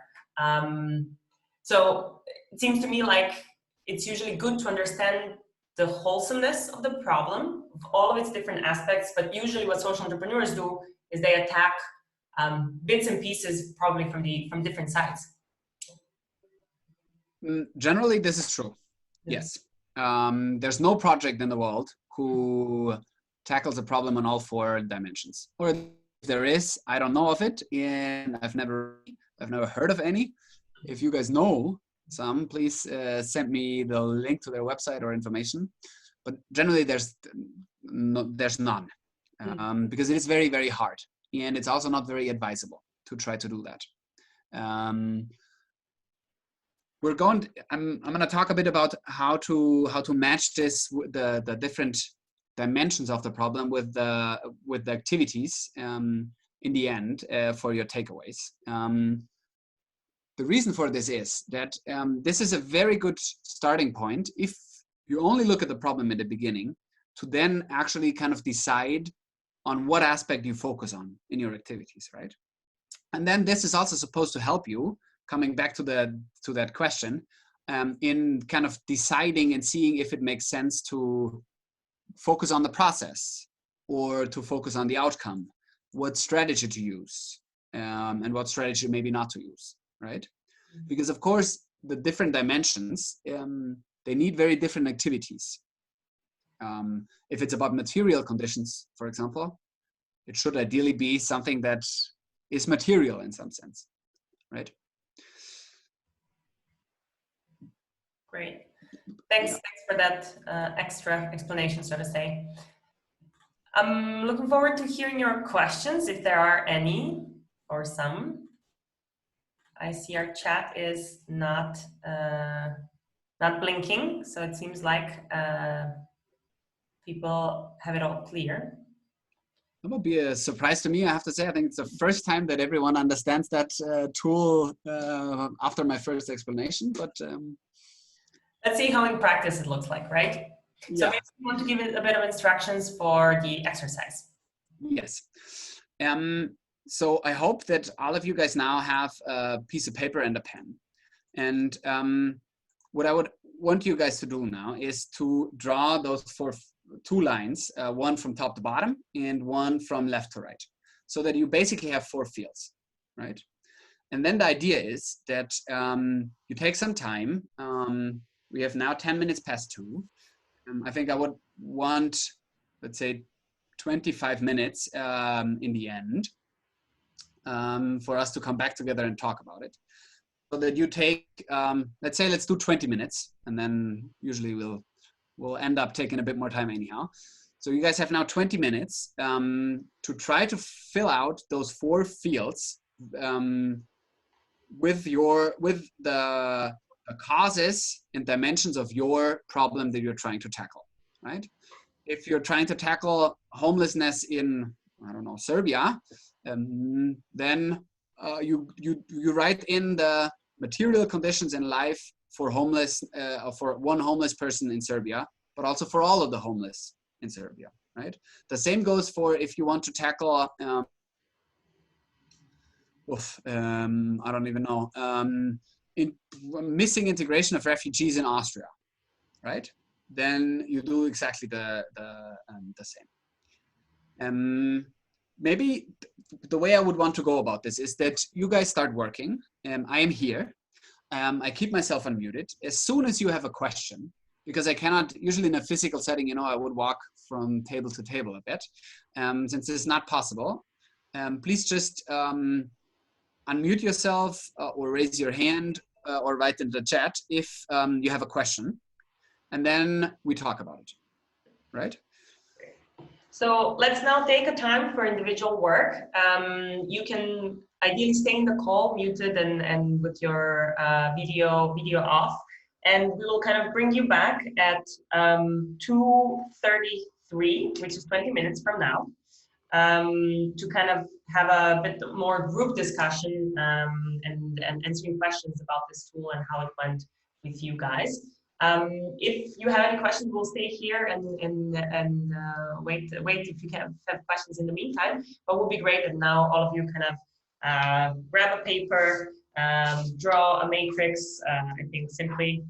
So it seems to me like it's usually good to understand the wholesomeness of the problem, of all of its different aspects, but usually what social entrepreneurs do is they attack bits and pieces probably from different sides. Generally, this is true. Yes. There's no project in the world who tackles a problem on all 4 dimensions. Or if there is, I don't know of it, and I've never heard of any. If you guys know some, please send me the link to their website or information. But generally, there's none, because it is very, very hard. and it's also not very advisable to try to do that. I'm going to talk a bit about how to match this with the different dimensions of the problem with the activities in the end for your takeaways. The reason for this is that this is a very good starting point if you only look at the problem in the beginning, to then actually kind of decide on what aspect you focus on in your activities, right? And then this is also supposed to help you, coming back to that question, in kind of deciding and seeing if it makes sense to focus on the process or to focus on the outcome, what strategy to use, and what strategy maybe not to use, right? Because of course, the different dimensions, they need very different activities. If it's about material conditions, for example, it should ideally be something that is material in some sense, right? Great. Thanks for that extra explanation, so to say. I'm looking forward to hearing your questions, if there are any, or some. I see our chat is not blinking, so it seems like people have it all clear. That would be a surprise to me, I have to say. I think it's the first time that everyone understands that tool after my first explanation, but let's see how in practice it looks like, right? Yeah. So maybe you want to give it a bit of instructions for the exercise. Yes. So I hope that all of you guys now have a piece of paper and a pen. And what I would want you guys to do now is to draw those two lines, one from top to bottom and one from left to right, so that you basically have 4 fields, right? And then the idea is that you take some time. We have now 10 minutes past 2. I think I would want, let's say, 25 minutes in the end for us to come back together and talk about it. So that you take, let's do 20 minutes, and then usually we'll end up taking a bit more time anyhow. So you guys have now 20 minutes to try to fill out those 4 fields with the causes and dimensions of your problem that you're trying to tackle, right? If you're trying to tackle homelessness in, I don't know, Serbia, then you write in the material conditions in life for for one homeless person in Serbia, but also for all of the homeless in Serbia, right? The same goes for if you want to tackle, I don't even know, missing integration of refugees in Austria, right? Then you do exactly the same. Maybe the way I would want to go about this is that you guys start working. I am here. I keep myself unmuted. As soon as you have a question, because I cannot, usually in a physical setting, you know, I would walk from table to table a bit. Since it's not possible, please just unmute yourself or raise your hand or write in the chat if you have a question, and then we talk about it, right? So let's now take a time for individual work. You can ideally stay in the call muted and with your video off, and we will kind of bring you back at 2:33, which is 20 minutes from now, to kind of have a bit more group discussion and answering questions about this tool and how it went with you guys. If you have any questions, we'll stay here and wait if you can have questions in the meantime. But it would be great if now all of you kind of grab a paper, draw a matrix. I think simply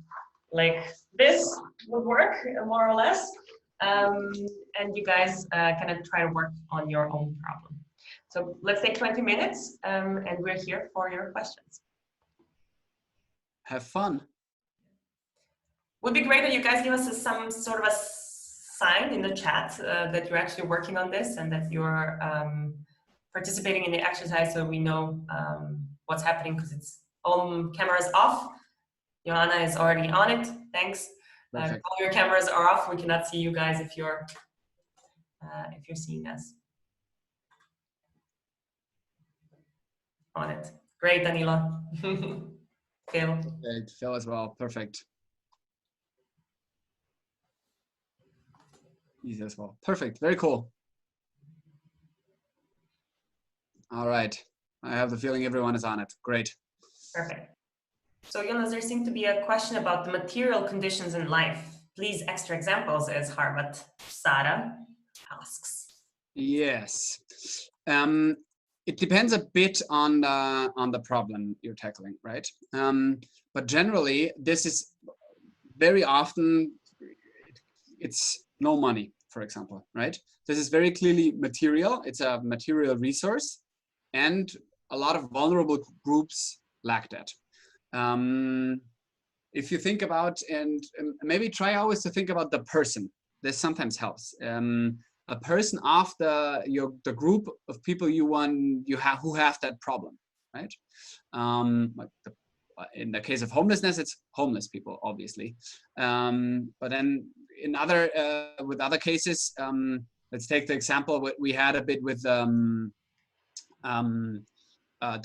like this would work more or less. And you guys kind of try to work on your own problem. So let's take 20 minutes and we're here for your questions. Have fun. Would be great if you guys give us some sort of a sign in the chat that you're actually working on this and that you're participating in the exercise, so we know what's happening, because it's camera's off. Joanna is already on it. Thanks. All your cameras are off. We cannot see you guys if you're seeing us. on it. Great, Danila. Phil. Great. Phil as well. Perfect. Easy as well. Perfect. Very cool. All right. I have the feeling everyone is on it. Great. Perfect. So Jonas, there seemed to be a question about the material conditions in life. Please, extra examples, as Harvat Sara asks. Yes. It depends a bit on the problem you're tackling, right? But generally, this is very often it's no money, for example, right? This is very clearly material. It's a material resource, and a lot of vulnerable groups lack that. If you think about, and maybe try always to think about the person. This sometimes helps. A person of the group of people who have that problem, right? In the case of homelessness, it's homeless people, obviously. But then in with other cases, let's take the example we had a bit with the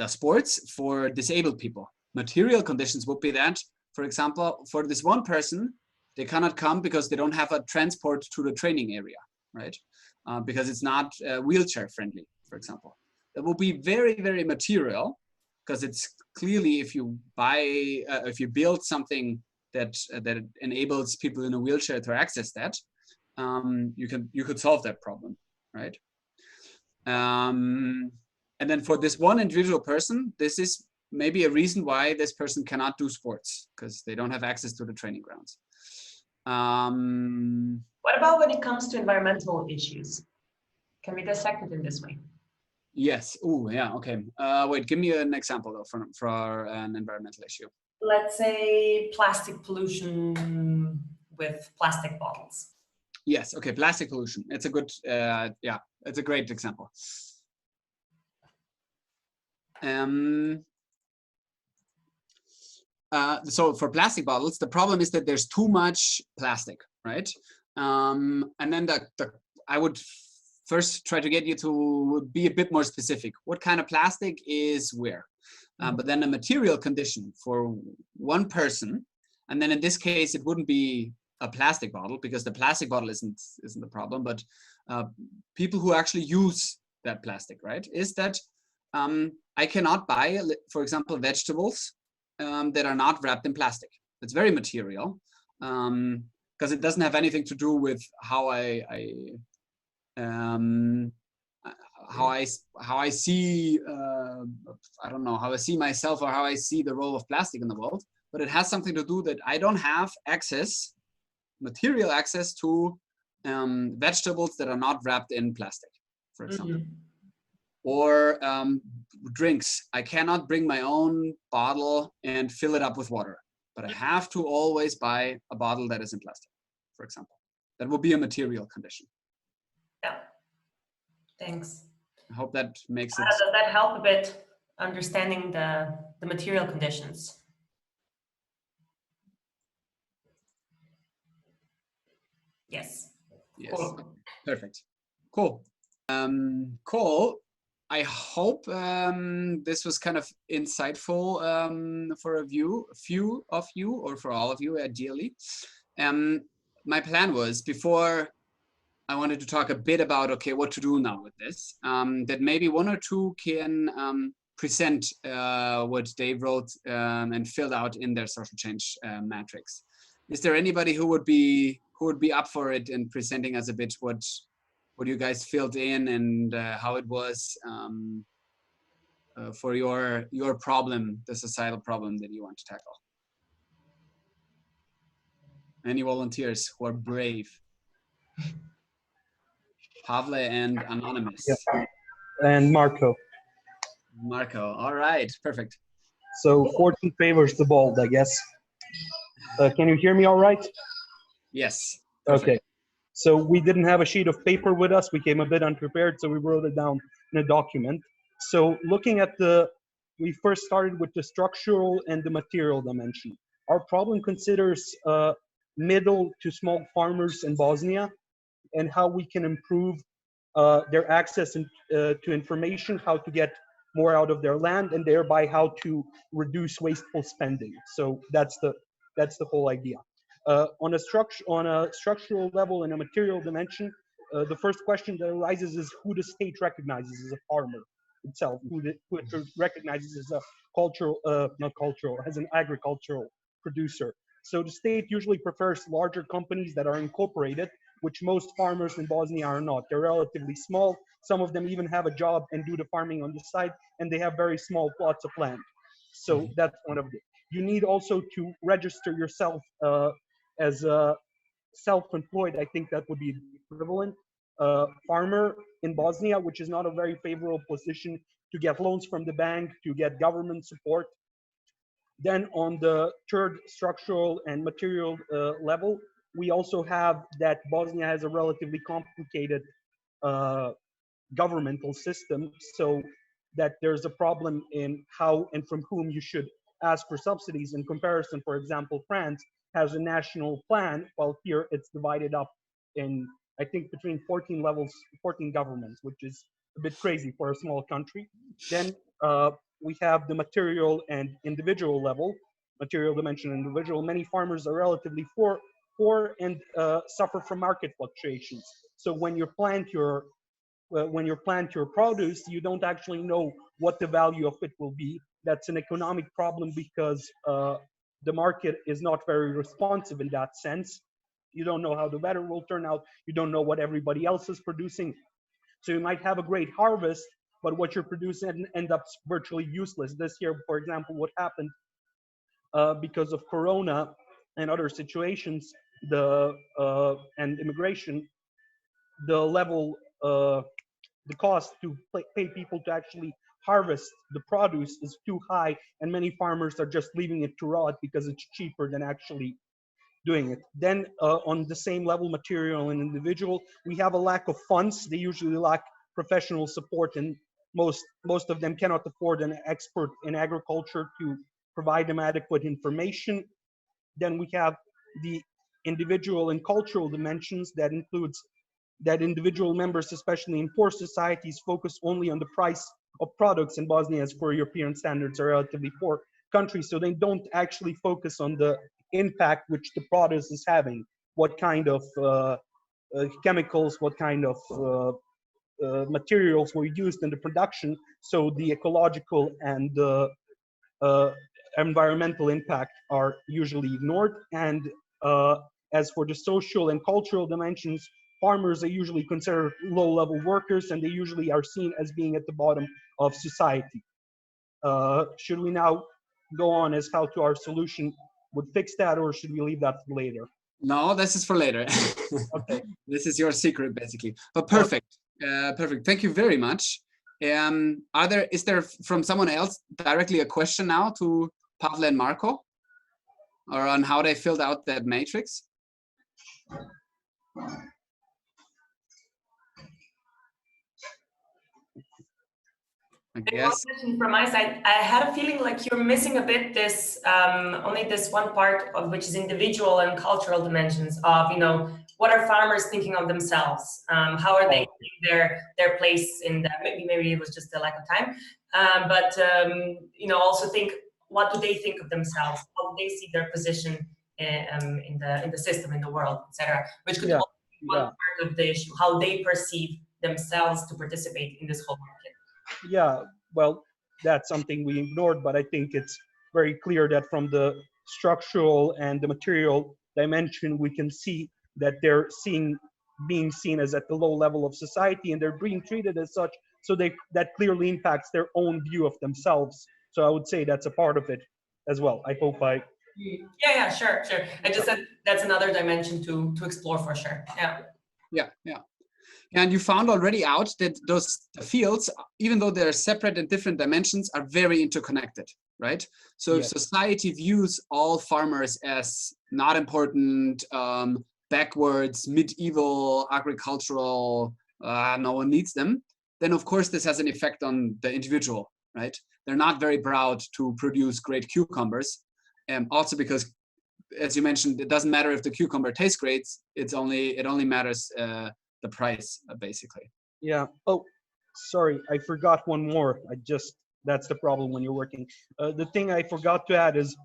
sports for disabled people. Material conditions would be that, for example, for this one person, they cannot come because they don't have a transport to the training area, right? Because it's not wheelchair friendly, for example. That will be very, very material, because it's clearly if you build something that enables people in a wheelchair to access that, you could solve that problem, right? And then for this one individual person, this is maybe a reason why this person cannot do sports, because they don't have access to the training grounds. What about when it comes to environmental issues? Can we dissect it in this way? Yes. Oh, yeah. Okay. Wait, give me an example though for an environmental issue. Let's say plastic pollution with plastic bottles. Yes. Okay. Plastic pollution. It's a good. Yeah. It's a great example. So for plastic bottles, the problem is that there's too much plastic, right? And then I would first try to get you to be a bit more specific. What kind of plastic is where? But then a material condition for one person, and then in this case, it wouldn't be a plastic bottle, because the plastic bottle isn't the problem, but people who actually use that plastic, right? Is that I cannot buy, for example, vegetables that are not wrapped in plastic. It's very material, because it doesn't have anything to do with how I see I don't know, how I see myself, or how I see the role of plastic in the world, but it has something to do that I don't have material access to vegetables that are not wrapped in plastic, for example. Or drinks. I cannot bring my own bottle and fill it up with water, but I have to always buy a bottle that is in plastic, for example. That will be a material condition. Yeah. Thanks. I hope that makes it. Does that help a bit understanding the material conditions? Yes. Yes. Cool. Perfect. Cool. Cool. I hope this was kind of insightful for a few of you, or for all of you, ideally. My plan was, before I wanted to talk a bit about, okay, what to do now with this, that maybe one or two can present what they wrote and filled out in their social change matrix. Is there anybody who would be up for it and presenting us a bit what you guys filled in, and how it was for your problem, the societal problem that you want to tackle? Any volunteers who are brave? Pavle and Anonymous. Yeah. And Marco. Marco. All right. Perfect. So fortune favors the bold, I guess. Can you hear me all right? Yes. Perfect. Okay. So we didn't have a sheet of paper with us. We came a bit unprepared, so we wrote it down in a document. So looking at we first started with the structural and the material dimension. Our problem considers middle to small farmers in Bosnia, and how we can improve their access to information, how to get more out of their land, and thereby how to reduce wasteful spending. So that's the whole idea. On a structural level and a material dimension, the first question that arises is who the state recognizes as a farmer itself, who it recognizes as a as an agricultural producer. So the state usually prefers larger companies that are incorporated, which most farmers in Bosnia are not. They're relatively small. Some of them even have a job and do the farming on the side, and they have very small plots of land. So that's one of the. You need also to register yourself as a self-employed. I think that would be the equivalent farmer in Bosnia, which is not a very favorable position to get loans from the bank, to get government support. Then on the third structural and material level, we also have that Bosnia has a relatively complicated governmental system, so that there's a problem in how and from whom you should ask for subsidies. In comparison, for example, France has a national plan, while here it's divided up in, I think, between 14 levels, 14 governments, which is a bit crazy for a small country. Then we have the material and individual level, material dimension and individual. Many farmers are relatively poor and suffer from market fluctuations. So when you plant your produce, you don't actually know what the value of it will be. That's an economic problem because the market is not very responsive in that sense. You don't know how the weather will turn out. You don't know what everybody else is producing. So you might have a great harvest, but what you're producing ends up virtually useless. This year, for example, what happened because of Corona and other situations, and immigration, the cost to pay people to actually harvest the produce is too high, and many farmers are just leaving it to rot because it's cheaper than actually doing it. Then on the same level, material and individual, we have a lack of funds. They usually lack professional support, and most of them cannot afford an expert in agriculture to provide them adequate information. Then we have the individual and cultural dimensions. That includes that individual members, especially in poor societies, focus only on the price of products. In Bosnia, as for European standards, are relatively poor countries, so they don't actually focus on the impact which the product is having, what kind of chemicals, what kind of materials were used in the production. So the ecological and the environmental impact are usually ignored. And as for the social and cultural dimensions, farmers are usually considered low-level workers, and they usually are seen as being at the bottom of society. Should we now go on as how to our solution would fix that, or should we leave that for later? No, this is for later. Okay. This is your secret, basically. But perfect. Perfect. Thank you very much. Is there from someone else directly a question now to Pavle and Marco, or on how they filled out that matrix? I guess. One question from my side. I had a feeling like you're missing a bit this only this one part of which is individual and cultural dimensions of, you know, what are farmers thinking of themselves? How are they seeing their place in the, maybe it was just a lack of time, but you know, also think, what do they think of themselves? How do they see their position in the system, in the world, etc. Which could also be one part of the issue, how they perceive themselves to participate in this whole market. Yeah, well, that's something we ignored, but I think it's very clear that from the structural and the material dimension, we can see that they're being seen as at the low level of society, and they're being treated as such. So that clearly impacts their own view of themselves. So I would say that's a part of it as well. I hope I. Yeah, sure. I just said that's another dimension to explore for sure. Yeah. And you found already out that those fields, even though they're separate in different dimensions, are very interconnected, right? So if society views all farmers as not important, backwards, medieval, agricultural, no one needs them, then of course this has an effect on the individual, right? They're not very proud to produce great cucumbers. Also because, as you mentioned, it doesn't matter if the cucumber tastes great, it only matters the price, basically. Yeah. Oh, sorry, I forgot one more. I just That's the problem when you're working. The thing I forgot to add is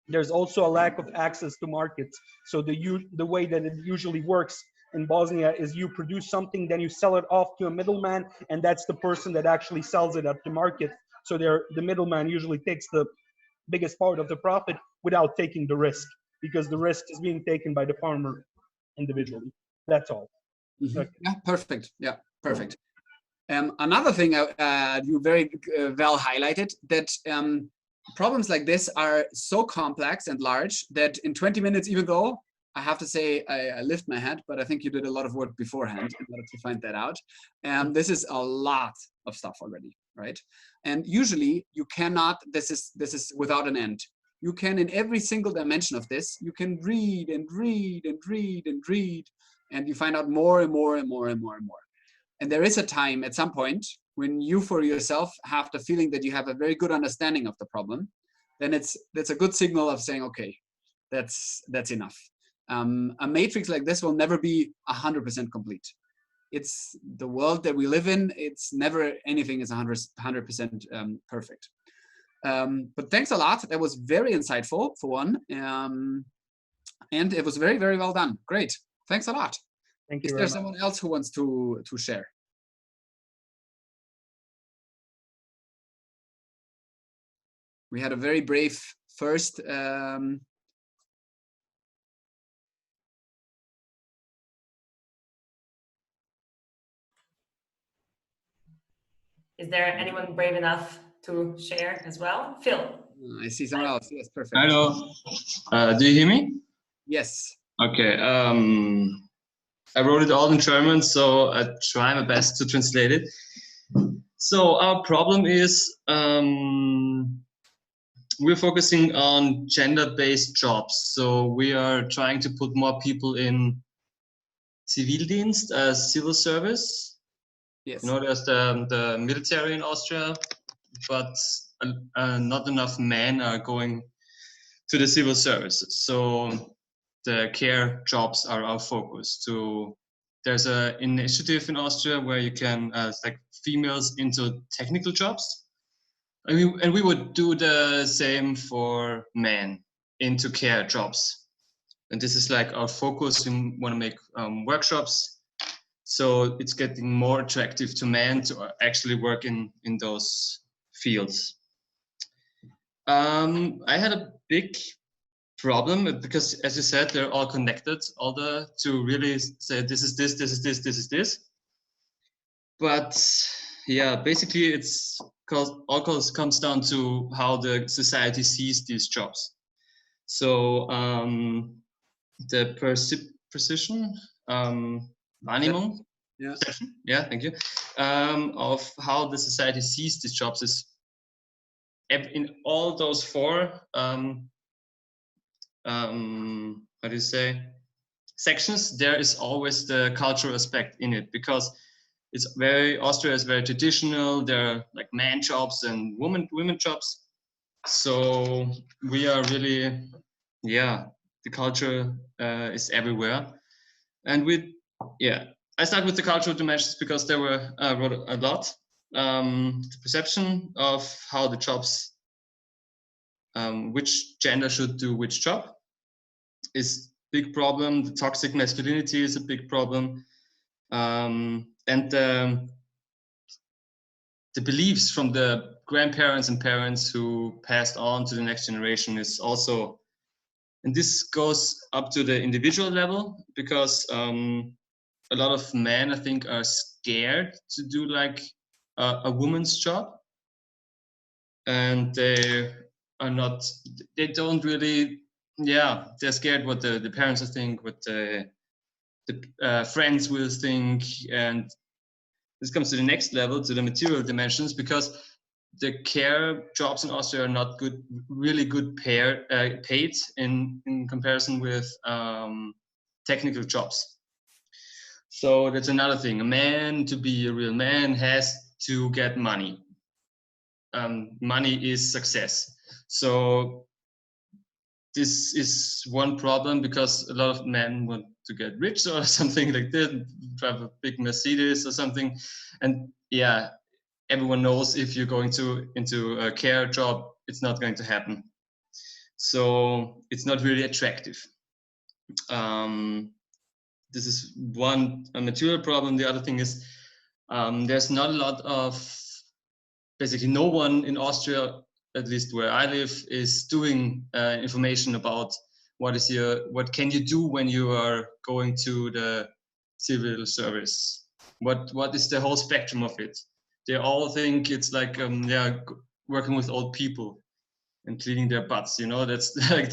there's also a lack of access to markets. So the way that it usually works in Bosnia is you produce something, then you sell it off to a middleman, and that's the person that actually sells it at the market. So the middleman usually takes the biggest part of the profit without taking the risk, because the risk is being taken by the farmer individually. That's all. Mm-hmm. Okay. Yeah, perfect. Yeah, perfect. Another thing you very well highlighted, that problems like this are so complex and large that in 20 minutes, even though I have to say I lift my hat, but I think you did a lot of work beforehand in order to find that out. This is a lot of stuff already, right? And usually you cannot, this is without an end. You can, in every single dimension of this, you can read and read and read and read, and you find out more and more and more and more and more. And there is a time at some point when you for yourself have the feeling that you have a very good understanding of the problem, then that's a good signal of saying, okay, that's enough. A matrix like this will never be 100% complete. It's the world that we live in. It's never anything is 100% perfect. But thanks a lot. That was very insightful for one. And it was very, very well done. Great. Thanks a lot. Thank you. Is there someone else who wants to share? We had a very brave first. Is there anyone brave enough to share as well? Phil. I see someone else. Yes, perfect. Hello. Do you hear me? Yes. Okay. I wrote it all in German, so I try my best to translate it. So our problem is we're focusing on gender-based jobs. So we are trying to put more people in Zivildienst, civil service. Yes. You know, there's the military in Austria, but not enough men are going to the civil service. So the care jobs are our focus. There's an initiative in Austria where you can like females into technical jobs, and we would do the same for men into care jobs. And this is like our focus. We want to make workshops, so it's getting more attractive to men to actually work in those fields. I had a big problem because, as you said, they're all connected, to really say this is this, this is this, this is this. But yeah, basically it's all comes down to how the society sees these jobs. So the precision Wahrnehmung, yeah, thank you, of how the society sees these jobs is in all those four how do you say, sections. There is always the cultural aspect in it, because Austria is very traditional. There are like man jobs and women jobs. So we are really, the culture is everywhere. And I start with the cultural dimensions because there were I wrote a lot. The perception of how the jobs, which gender should do which job, is a big problem. The toxic masculinity is a big problem, and the beliefs from the grandparents and parents who passed on to the next generation is also, and this goes up to the individual level, because a lot of men, I think, are scared to do like a woman's job, and they don't really, they're scared what the parents will think, what the friends will think. And this comes to the next level, to the material dimensions, because the care jobs in Austria are not really good paid in comparison with technical jobs. So that's another thing. A man, to be a real man, has to get money. Money is success. So this is one problem, because a lot of men want to get rich or something like that, drive a big Mercedes or something. And everyone knows if you're going into a care job, it's not going to happen. So it's not really attractive. This is one material problem. The other thing is there's not a lot of, basically no one in Austria, at least where I live, is doing information about what can you do when you are going to the civil service. What is the whole spectrum of it? They all think it's like working with old people and cleaning their butts. You know, that's like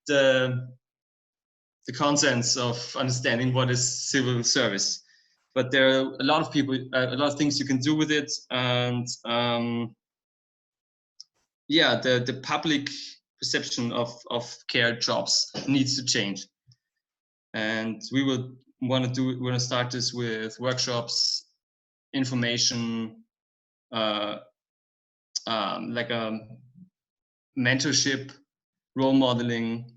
the consensus of understanding what is civil service. But there are a lot of people, a lot of things you can do with it, and yeah, the public perception of care jobs needs to change. And we will want to start this with workshops, information, like a mentorship, role modeling.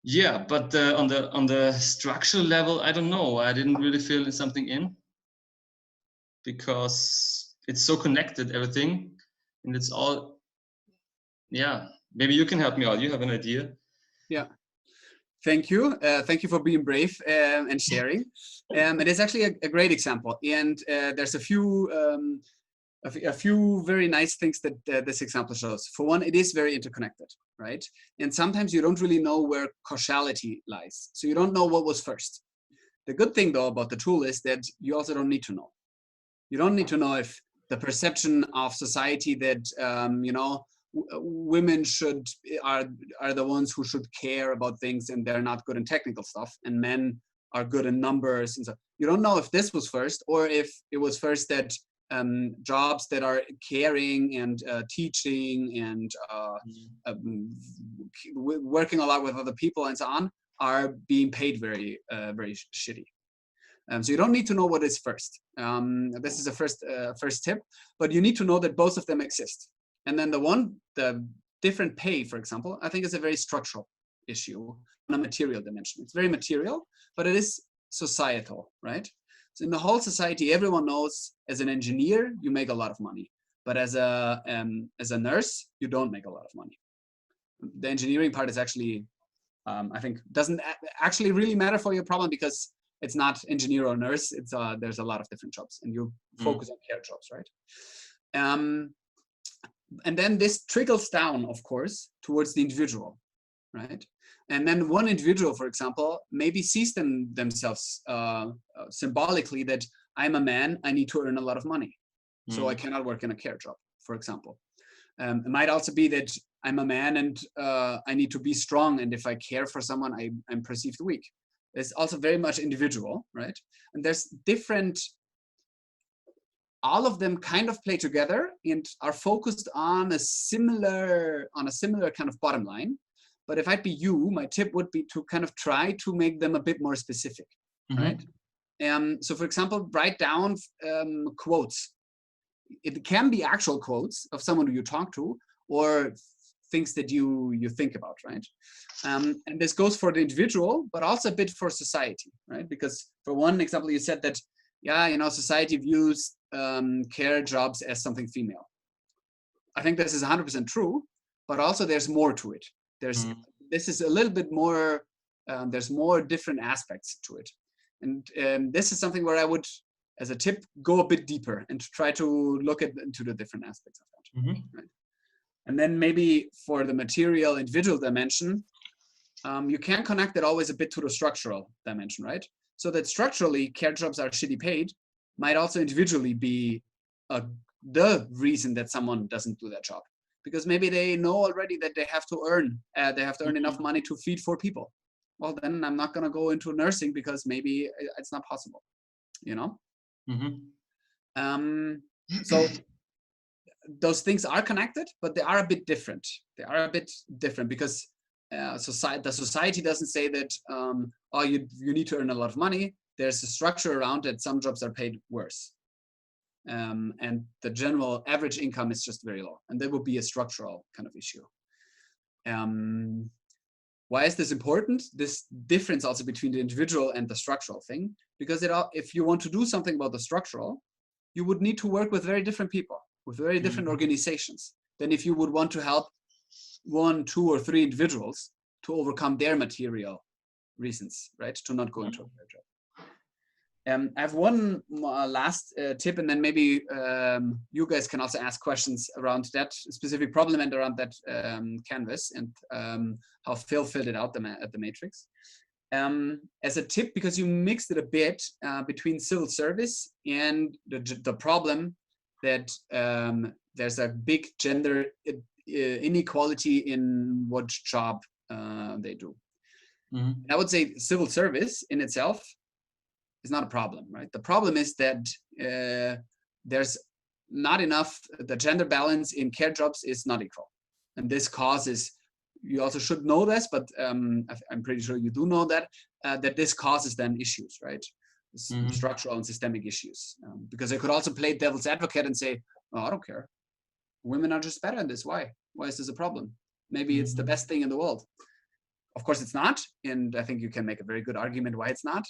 Yeah, but on the structural level, I don't know. I didn't really feel something in, because it's so connected, everything, and it's all. Yeah, maybe you can help me out. You have an idea. Yeah. Thank you. Thank you for being brave and sharing. It is actually a great example, and there's a few very nice things that this example shows. For one, it is very interconnected, right? And sometimes you don't really know where causality lies. So you don't know what was first. The good thing though about the tool is that you also don't need to know. You don't need to know if the perception of society that, women are the ones who should care about things and they're not good in technical stuff, and men are good in numbers and so. You don't know if this was first, or if it was first that jobs that are caring and teaching and working a lot with other people and so on are being paid very shitty. So you don't need to know what is first. This is a first tip, but you need to know that both of them exist. And then the different pay, for example, I think is a very structural issue on a material dimension. It's very material, but it is societal, right? So in the whole society, everyone knows as an engineer, you make a lot of money, but as a nurse, you don't make a lot of money. The engineering part is actually, I think, doesn't actually really matter for your problem, because it's not engineer or nurse. It's there's a lot of different jobs, and you focus on care jobs, right? And then this trickles down, of course, towards the individual, right? And then one individual, for example, maybe sees themselves symbolically that I'm a man, I need to earn a lot of money, so I cannot work in a care job, for example. It might also be that I'm a man and I need to be strong, and if I care for someone, I'm perceived weak. It's also very much individual, right? And there's different, all of them kind of play together and are focused on a similar kind of bottom line. But if I'd be you, my tip would be to kind of try to make them a bit more specific, right? So for example, write down quotes. It can be actual quotes of someone who you talk to, or things that you think about, right? And this goes for the individual, but also a bit for society, right? Because for one example, you said that, yeah, society views care jobs as something female. I think this is 100% true, but also there's more to it. This is a little bit more, there's more different aspects to it. And this is something where I would, as a tip, go a bit deeper and try to look into the different aspects of that. Right? And then maybe for the material individual dimension, you can connect it always a bit to the structural dimension, right? So that structurally care jobs are shitty paid might also individually be the reason that someone doesn't do that job. Because maybe they know already that they have to earn enough money to feed 4 people. Well, then I'm not going to go into nursing because maybe it's not possible, So those things are connected, but they are a bit different. They are a bit different because the society doesn't say that, you need to earn a lot of money. There's a structure around it. Some jobs are paid worse. And the general average income is just very low. And that would be a structural kind of issue. Why is this important? This difference also between the individual and the structural thing, because if you want to do something about the structural, you would need to work with very different people, with very different organizations than if you would want to help 1, 2, or 3 individuals to overcome their material reasons, right? To not go into a career job. I have one last tip, and then maybe you guys can also ask questions around that specific problem and around that canvas, and how Phil filled it out at the matrix. As a tip, because you mixed it a bit between civil service and the problem that there's a big gender inequality in what job they do. I would say civil service in itself is not a problem, right? The problem is that there's not enough, the gender balance in care jobs is not equal. And this causes, you also should know this, but I'm pretty sure you do know that, that this causes then issues, right? Structural and systemic issues. Because I could also play devil's advocate and say, oh, I don't care. Women are just better at this. Why? Why is this a problem? Maybe it's the best thing in the world. Of course it's not. And I think you can make a very good argument why it's not.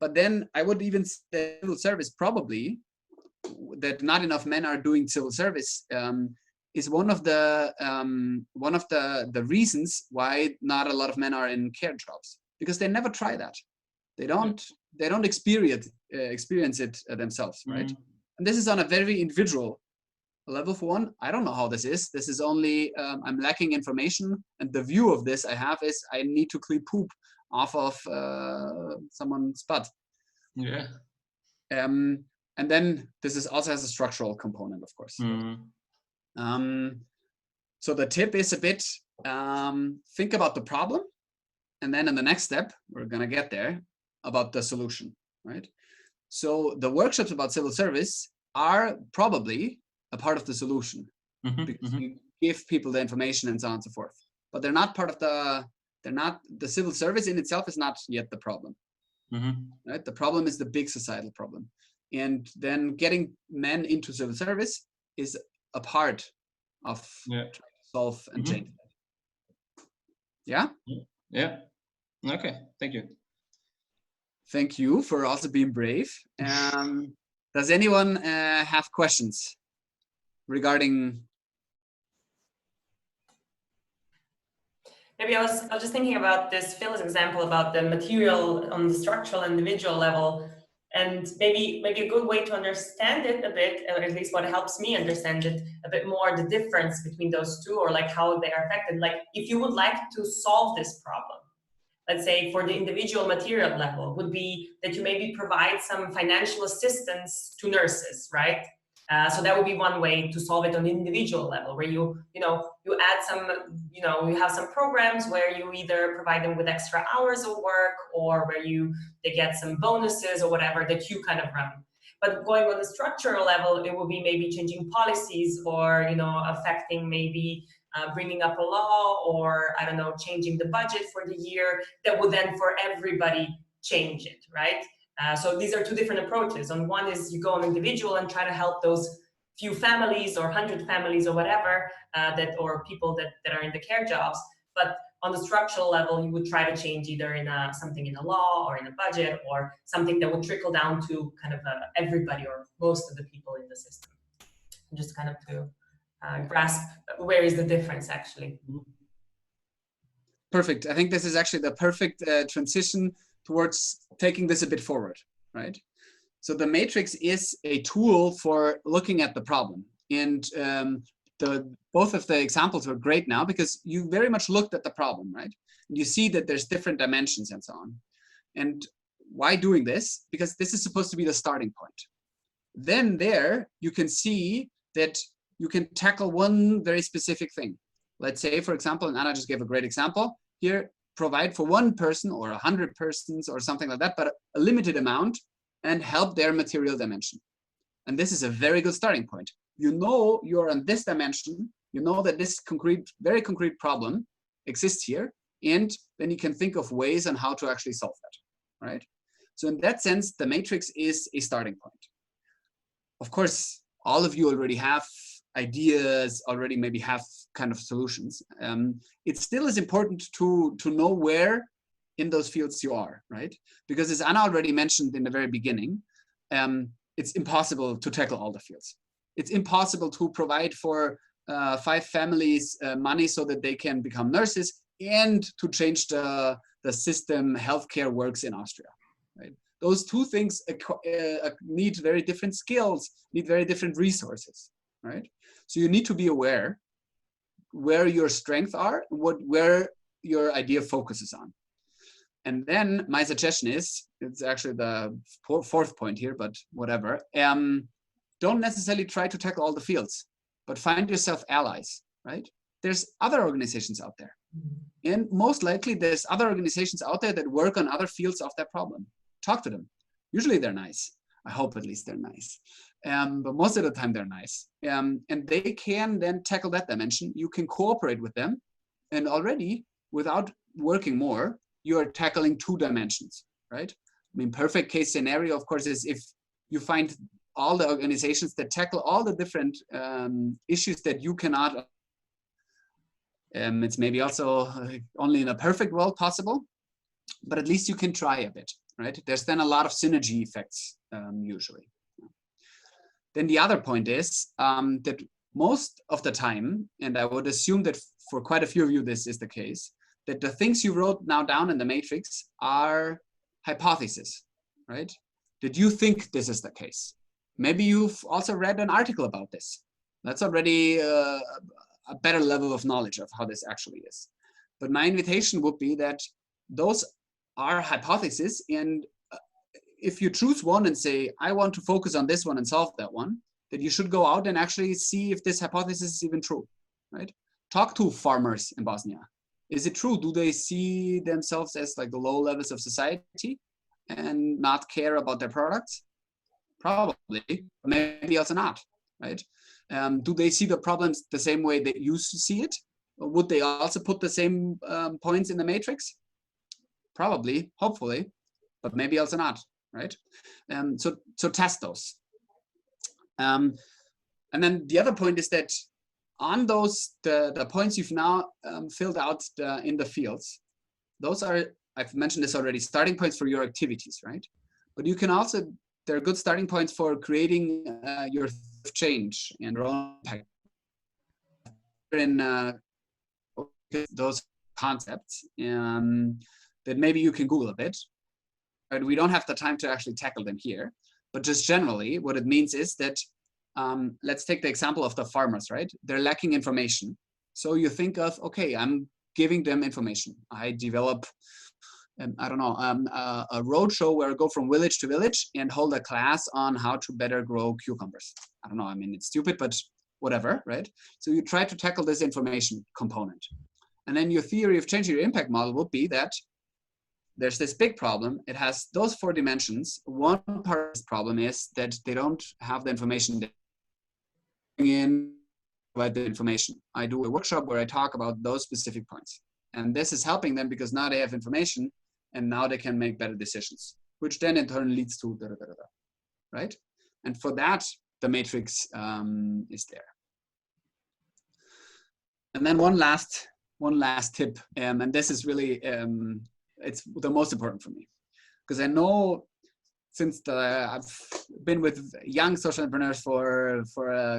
But then I would even say civil service probably, that not enough men are doing civil service, is one of the reasons why not a lot of men are in care jobs, because they never try that. They don't experience it themselves, right? And this is on a very individual level. For one, I don't know how this is. This is only I'm lacking information, and the view of this I have is I need to clean poop off of someone's butt. Yeah. And then this is also has a structural component, of course. So the tip is a bit think about the problem, and then in the next step, we're gonna get there, about the solution, right? So the workshops about civil service are probably a part of the solution, because you give people the information and so on and so forth. But they're not part of the civil service in itself is not yet the problem. Right? The problem is the big societal problem. And then getting men into civil service is a part of trying to solve and change that. Yeah? Yeah. Okay, thank you. Thank you for also being brave. Does anyone have questions regarding? Maybe I was just thinking about this Phil's example about the material on the structural and individual level, and maybe a good way to understand it a bit, or at least what helps me understand it a bit more, the difference between those two, or like how they are affected. Like if you would like to solve this problem, let's say for the individual material level, would be that you maybe provide some financial assistance to nurses, right? So that would be one way to solve it on the individual level, where you add some, you have some programs where you either provide them with extra hours of work, or where they get some bonuses or whatever that you kind of run. But going on the structural level, it will be maybe changing policies, or affecting maybe bringing up a law, or I don't know, changing the budget for the year that would then for everybody change it, right? So these are two different approaches. On one is you go on individual and try to help those few families or 100 families or whatever, or people that are in the care jobs. But on the structural level, you would try to change either in something in a law or in a budget, or something that would trickle down to kind of everybody or most of the people in the system. Just kind of to grasp where is the difference actually. Perfect. I think this is actually the perfect transition towards taking this a bit forward, right? So the matrix is a tool for looking at the problem. And both of the examples were great now, because you very much looked at the problem, right? And you see that there's different dimensions and so on. And why doing this? Because this is supposed to be the starting point. Then there you can see that you can tackle one very specific thing. Let's say, for example, and Anna just gave a great example here, provide for one person or 100 persons or something like that, but a limited amount, and help their material dimension. And this is a very good starting point. You know you're on this dimension, you know that this very concrete problem exists here, and then you can think of ways on how to actually solve that, right? So in that sense, the matrix is a starting point. Of course, all of you already have ideas, already maybe have kind of solutions. It still is important to know where in those fields you are, right? Because as Anna already mentioned in the very beginning, it's impossible to tackle all the fields. It's impossible to provide for 5 families money so that they can become nurses and to change the system healthcare works in Austria, right? Those two things need very different skills, need very different resources, right? So you need to be aware where your strengths are, where your idea focuses on. And then my suggestion is, it's actually the fourth point here, but whatever. Don't necessarily try to tackle all the fields, but find yourself allies, right? There's other organizations out there. And most likely there's other organizations out there that work on other fields of that problem. Talk to them. Usually they're nice. I hope at least they're nice. But most of the time they're nice. And they can then tackle that dimension. You can cooperate with them. And already, without working more, you are tackling 2 dimensions, right? I mean, perfect case scenario, of course, is if you find all the organizations that tackle all the different issues that you cannot. It's maybe also only in a perfect world possible, but at least you can try a bit, right? There's then a lot of synergy effects usually. Then the other point is that most of the time, and I would assume that for quite a few of you this is the case, that the things you wrote now down in the matrix are hypotheses, right? Did you think this is the case? Maybe you've also read an article about this. That's already a better level of knowledge of how this actually is. But my invitation would be that those are hypotheses, and if you choose one and say, I want to focus on this one and solve that one, that you should go out and actually see if this hypothesis is even true, right? Talk to farmers in Bosnia. Is it true? Do they see themselves as like the low levels of society and not care about their products? Probably, maybe also not, right? Do they see the problems the same way that you see it? Or would they also put the same points in the matrix? Probably, hopefully, but maybe also not, right? So test those. And then the other point is that on those, the points you've now filled out in the fields, those are, I've mentioned this already, starting points for your activities, right? But you can also, they're good starting points for creating your change and your own impact. In those concepts that maybe you can Google a bit, but we don't have the time to actually tackle them here. But just generally, what it means is that let's take the example of the farmers, right? They're lacking information. So you think of, okay, I'm giving them information. I develop, I don't know, a roadshow where I go from village to village and hold a class on how to better grow cucumbers. I don't know, I mean, it's stupid, but whatever, right? So you try to tackle this information component. And then your theory of changing your impact model would be that there's this big problem. It has those 4 dimensions. One part of this problem is that they don't have the information in provide the information. I do a workshop where I talk about those specific points. And this is helping them because now they have information and now they can make better decisions, which then in turn leads to right? And for that, the matrix is there. And then one last tip, and this is really, it's the most important for me, because I know since I've been with young social entrepreneurs for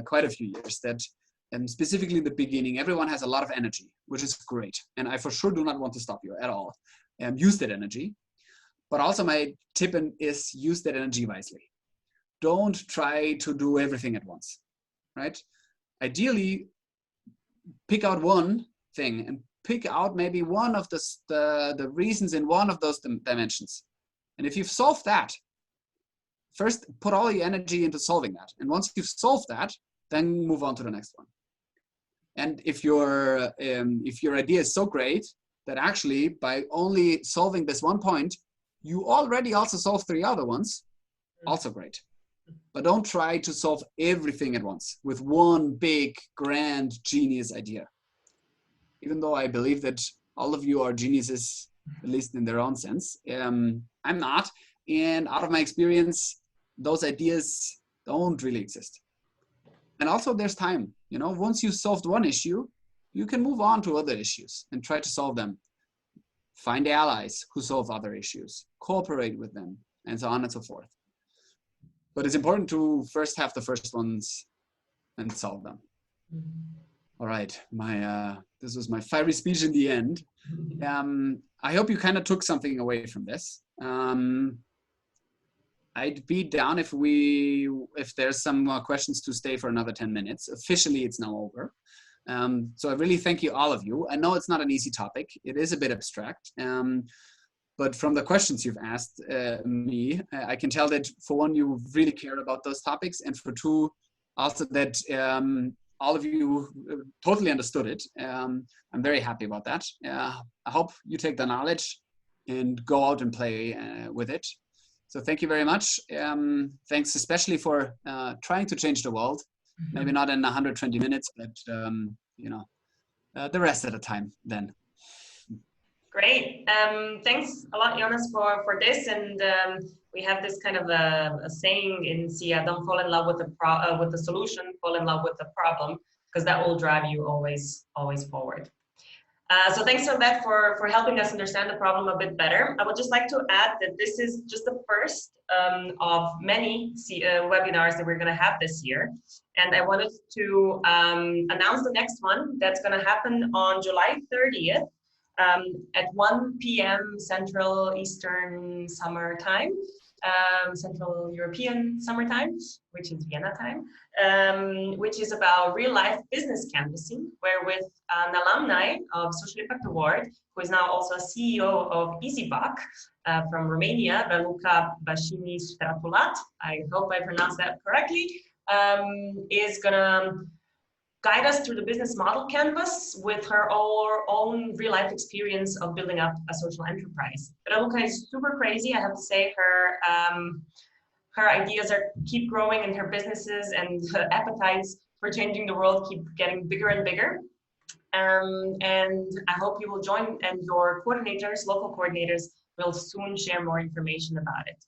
quite a few years that, and specifically the beginning, everyone has a lot of energy, which is great. And I for sure do not want to stop you at all. Use that energy. But also my tip is use that energy wisely. Don't try to do everything at once, right? Ideally, pick out one thing and pick out maybe one of the reasons in one of those dimensions. And if you've solved that, first put all your energy into solving that. And once you've solved that, then move on to the next one. And if your idea is so great that actually by only solving this one point, you already also solve 3 other ones, also great. But don't try to solve everything at once with one big, grand, genius idea. Even though I believe that all of you are geniuses, at least in their own sense, I'm not. And out of my experience, those ideas don't really exist. And also there's time, you know, once you've solved one issue, you can move on to other issues and try to solve them. Find allies who solve other issues, cooperate with them, and so on and so forth. but it's important to first have the first ones and solve them. All right, this was my fiery speech in the end. I hope you kind of took something away from this. I'd be down if there's some more questions to stay for another 10 minutes. Officially, it's now over. So I really thank you, all of you. I know it's not an easy topic. It is a bit abstract. But from the questions you've asked me, I can tell that for one, you really care about those topics, and for two, also that all of you totally understood it. I'm very happy about that. I hope you take the knowledge and go out and play with it. So thank you very much. Thanks especially for trying to change the world. Maybe not in 120 minutes, but you know, the rest of the time then. Great. Thanks a lot, Jonas, for this. And we have this kind of a saying in SIA: don't fall in love with the solution, fall in love with the problem, because that will drive you always forward. So thanks for that, for helping us understand the problem a bit better. I would just like to add that this is just the first of many webinars that we're going to have this year. And I wanted to announce the next one that's going to happen on July 30th. At 1 p.m. Central Eastern Summer Time, Central European Summer Time, which is Vienna time, which is about real-life business canvassing, where with an alumni of Social Impact Award, who is now also a CEO of EasyBuck from Romania, Raluca Bashini Stratulat, I hope I pronounced that correctly, is gonna guide us through the business model canvas with her own real-life experience of building up a social enterprise. Raluca is super crazy, I have to say. Her ideas keep growing, and her businesses and her appetites for changing the world keep getting bigger and bigger. And I hope you will join, and your coordinators, local coordinators, will soon share more information about it.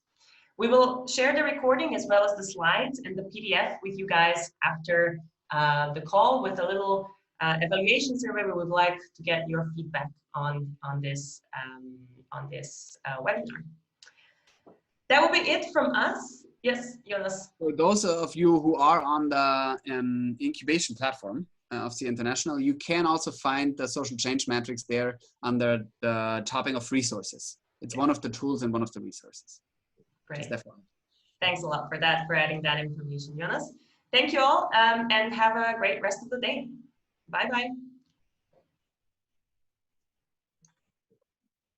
We will share the recording as well as the slides and the PDF with you guys after the call, with a little evaluation survey. We would like to get your feedback on this webinar. That will be it from us. Yes, Jonas. For those of you who are on the incubation platform of SIA International, you can also find the social change matrix there under the topic of resources. It's one of the tools and one of the resources. Great. Definitely. Thanks a lot for that, for adding that information, Jonas. Thank you all, and have a great rest of the day. Bye-bye.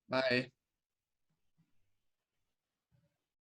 Bye.